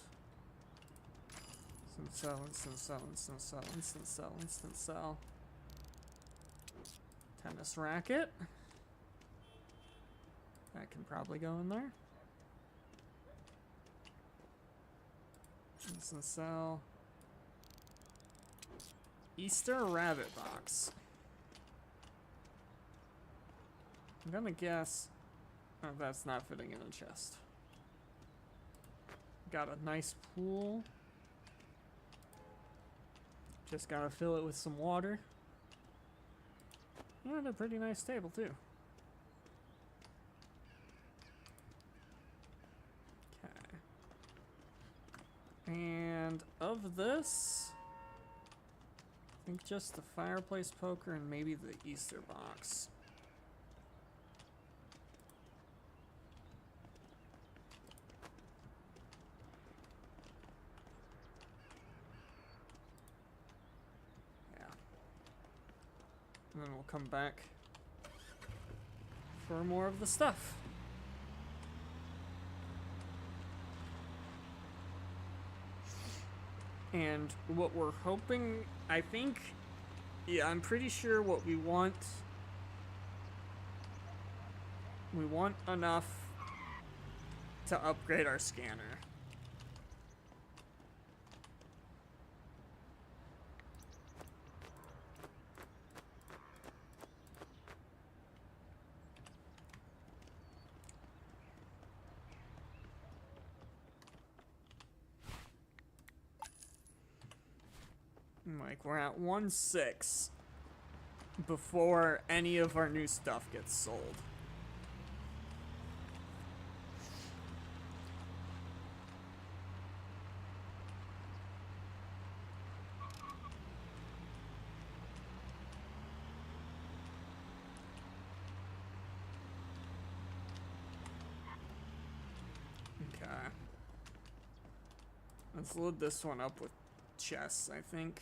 Instant cell, instant cell, instant cell, instant cell, instant cell. Tennis racket. That can probably go in there. Instant cell. Easter rabbit box. I'm gonna guess that's not fitting in a chest. Got a nice pool. Just gotta fill it with some water. And a pretty nice table too. Okay. And of this, I think just the fireplace poker and maybe the Easter box. And then we'll come back for more of the stuff. And what we're hoping, I think, yeah, I'm pretty sure what we want enough to upgrade our scanner. Like, we're at 1.6 before any of our new stuff gets sold. Okay. Let's load this one up with chests, I think.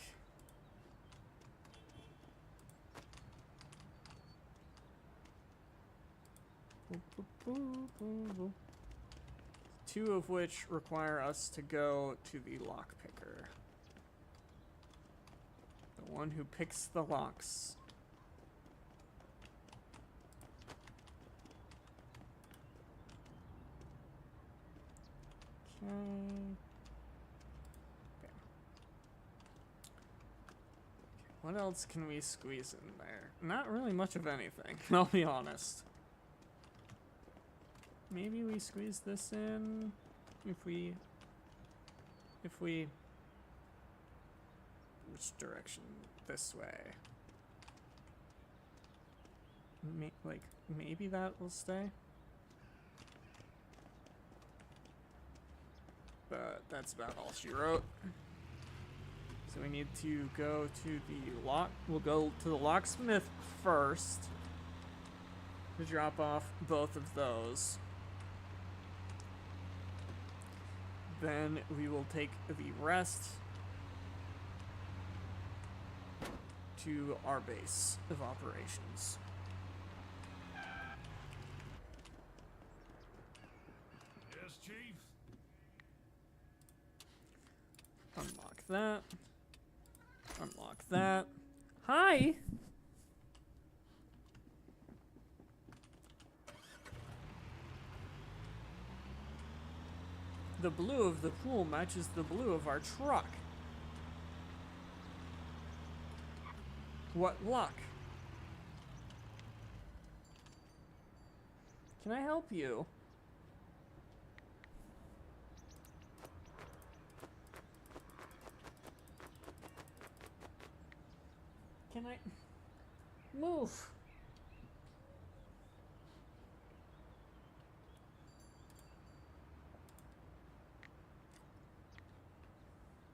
Two of which require us to go to the lockpicker. The one who picks the locks. Okay. What else can we squeeze in there? Not really much of anything, I'll be honest. Maybe we squeeze this in if we which direction? This way. Maybe that will stay. But that's about all she wrote. So So we need to go to the lock. We'll go to the locksmith first to drop off both of those. Then we will take the rest to our base of operations. Yes, Chief. Unlock that. Unlock that. Hi! The blue of the pool matches the blue of our truck. What luck? Can I help you? Can I move?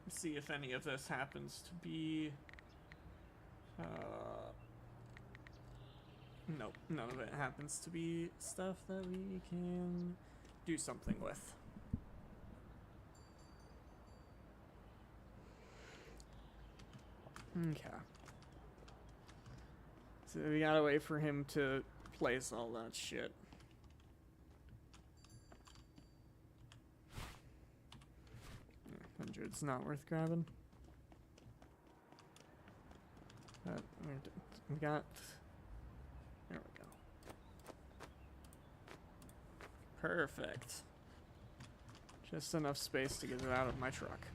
Let's see if any of this happens to be nope, none of it happens to be stuff that we can do something with. Okay. So we gotta wait for him to place all that shit. $100's not worth grabbing. We got. There we go. Perfect. Just enough space to get it out of my truck.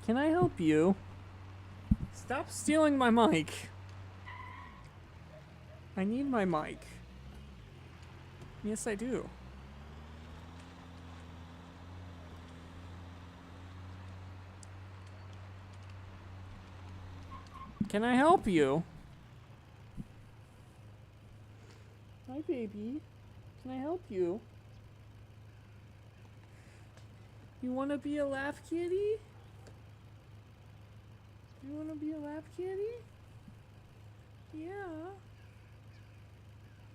Can I help you? Stop stealing my mic. I need my mic. Yes, I do. Can I help you? Hi, baby. Can I help you? You want to be a lap kitty? You want to be a lap kitty? Yeah.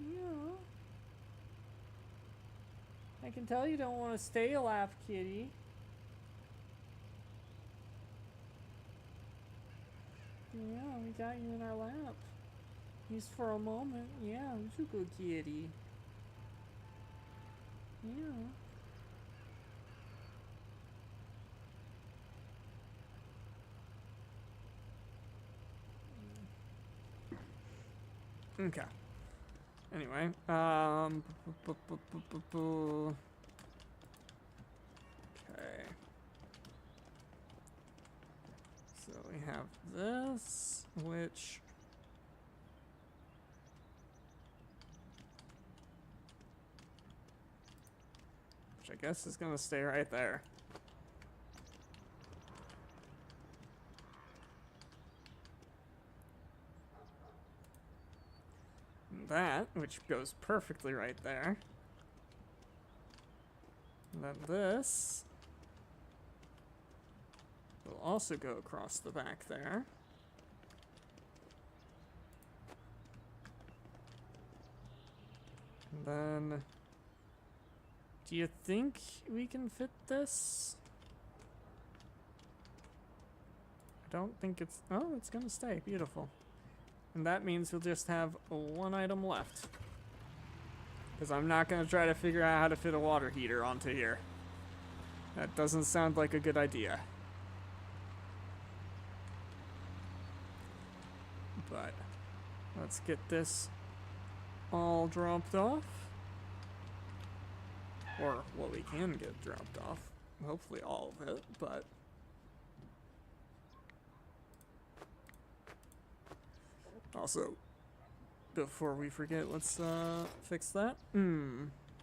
Yeah. I can tell you don't want to stay a lap kitty. Yeah, we got you in our lap. Just for a moment. Yeah, you're a good kitty. Yeah. Okay. Anyway, okay. So we have this, which I guess is gonna stay right there. That, which goes perfectly right there. And then this will also go across the back there. And then, do you think we can fit this? I don't think it's, oh, it's gonna stay, beautiful. And that means we'll just have one item left. Because I'm not going to try to figure out how to fit a water heater onto here. That doesn't sound like a good idea. But let's get this all dropped off. Or what we can get dropped off. Hopefully all of it, but also, before we forget, let's fix that. Beautiful.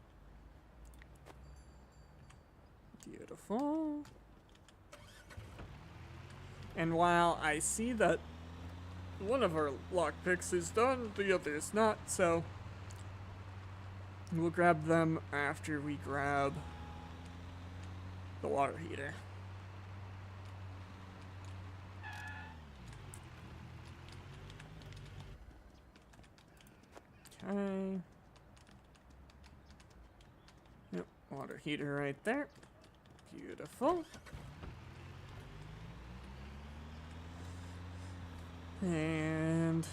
And while I see that one of our lockpicks is done, the other is not, so We'll grab them after we grab the water heater. Okay. Yep, water heater right there. Beautiful. And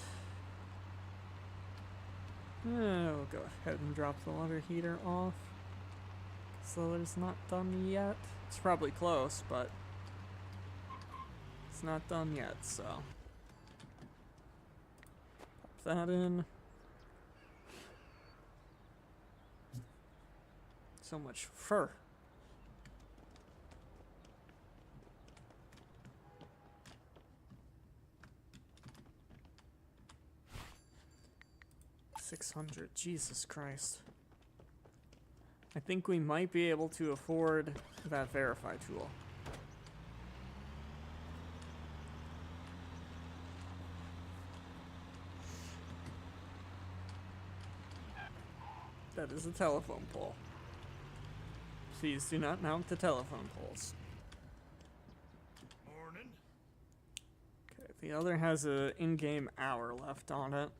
we'll go ahead and drop the water heater off. So it's not done yet. It's probably close, but it's not done yet, so pop that in. So much fur. $600, Jesus Christ. I think we might be able to afford that verify tool. That is a telephone pole. Please do not mount the telephone poles. Morning. Okay, the other has a in-game hour left on it.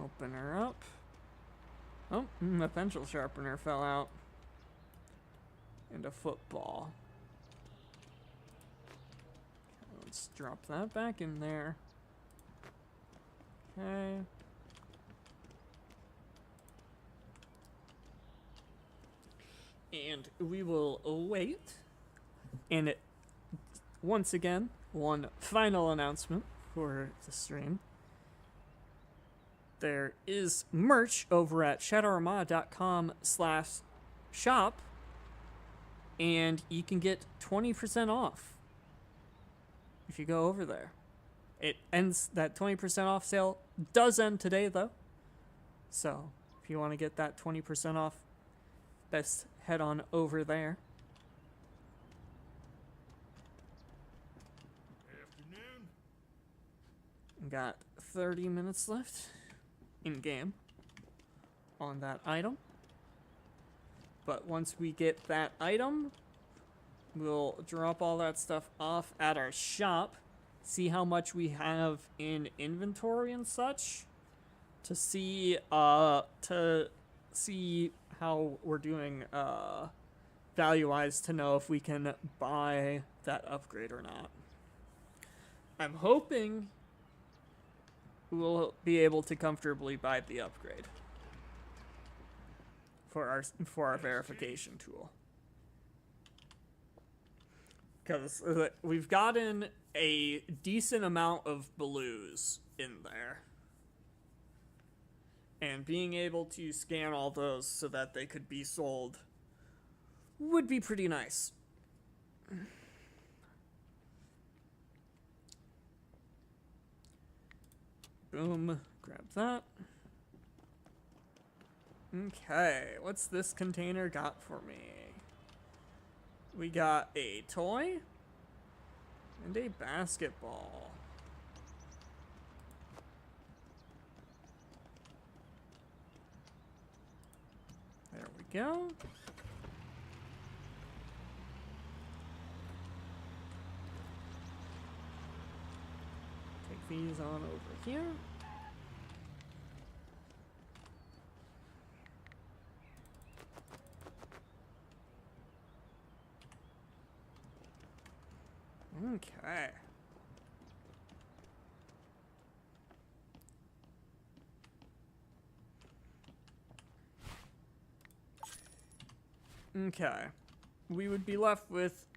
Open her up. Oh, the pencil sharpener fell out. And a football. Okay, let's drop that back in there. Okay. And we will wait. And once again, one final announcement for the stream. There is merch over at shadowarmada.com/shop, and you can get 20% off if you go over there. It ends, that 20% off sale does end today though. So if you want to get that 20% off, best head on over there. Afternoon. Got 30 minutes left in game on that item. But once we get that item, we'll drop all that stuff off at our shop, see how much we have in inventory and such, to see how we're doing value-wise, to know if we can buy that upgrade or not. I'm hoping we'll be able to comfortably buy the upgrade for our verification tool, because we've gotten a decent amount of blues in there, and being able to scan all those so that they could be sold would be pretty nice. Boom, grab that. Okay, what's this container got for me? We got a toy and a basketball. There we go. Take these on over here. Okay. Okay. We would be left with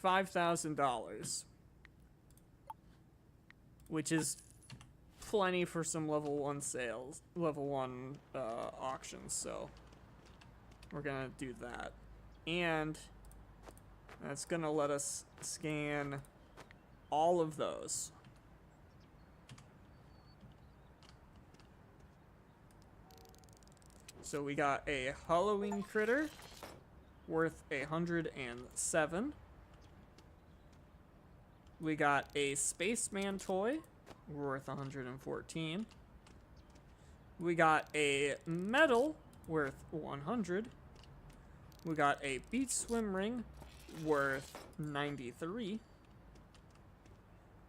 $5,000, which is plenty for some level 1 sales, level 1 auctions, so we're gonna do that. And that's gonna let us scan all of those. So we got a Halloween critter worth 107. We got a spaceman toy worth 114. We got a medal worth 100. We got a beach swim ring worth 93.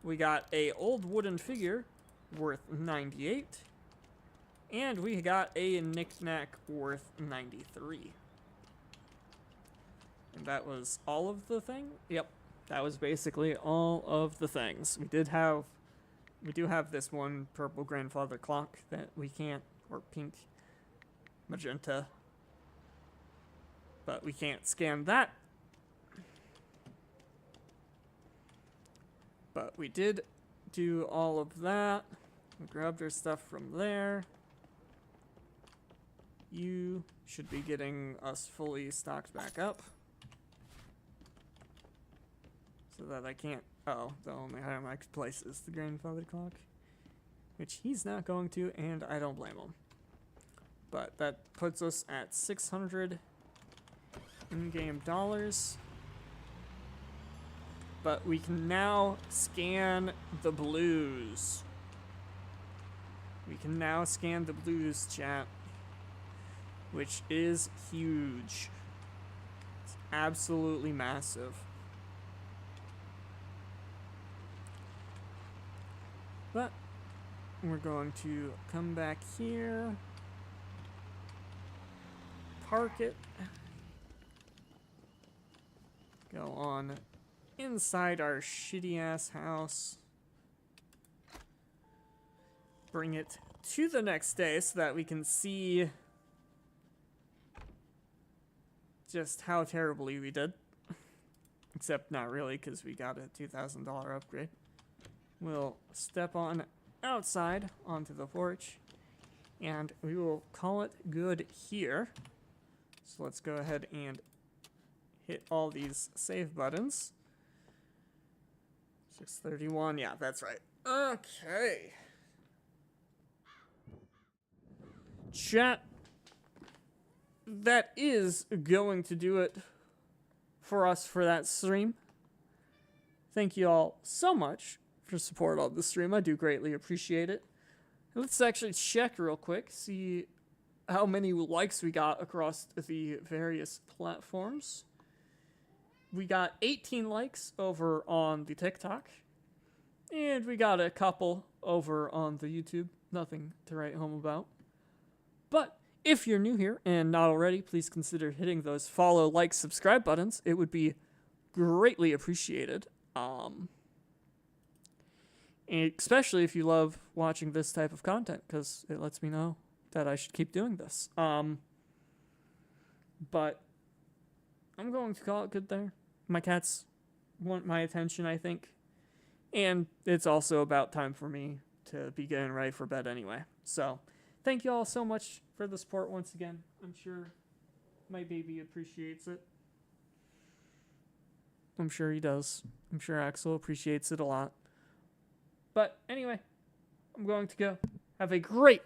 We got a old wooden figure worth 98. And we got a knick-knack worth 93. And that was all of the thing? Yep, that was basically all of the things. We do have this one purple grandfather clock that we can't, or pink, magenta, but we can't scan that. But we did do all of that. We grabbed our stuff from there. You should be getting us fully stocked back up. So that I can't... Oh, the only item I could place is the grandfather clock. Which he's not going to, and I don't blame him. But that puts us at 600 in-game dollars. But we can now scan the blues. We can now scan the blues, chat. Which is huge. It's absolutely massive. But we're going to come back here. Park it. Go on inside our shitty ass house. Bring it to the next day so that we can see just how terribly we did. Except not really, because we got a $2,000 upgrade. We'll step on outside onto the porch, and we will call it good here. So let's go ahead and hit all these save buttons. 631, yeah, that's right. Okay. Chat, that is going to do it for us for that stream. Thank you all so much for support on the stream. I do greatly appreciate it. Let's actually check real quick, see how many likes we got across the various platforms. We got 18 likes over on the TikTok, and we got a couple over on the YouTube. Nothing to write home about. But if you're new here and not already, please consider hitting those follow, like, subscribe buttons. It would be greatly appreciated. Especially if you love watching this type of content, because it lets me know that I should keep doing this. But I'm going to call it good there. My cats want my attention, I think. And it's also about time for me to be getting ready for bed anyway. So, thank you all so much for the support once again. I'm sure my baby appreciates it. I'm sure he does. I'm sure Axel appreciates it a lot. But anyway, I'm going to go. Have a great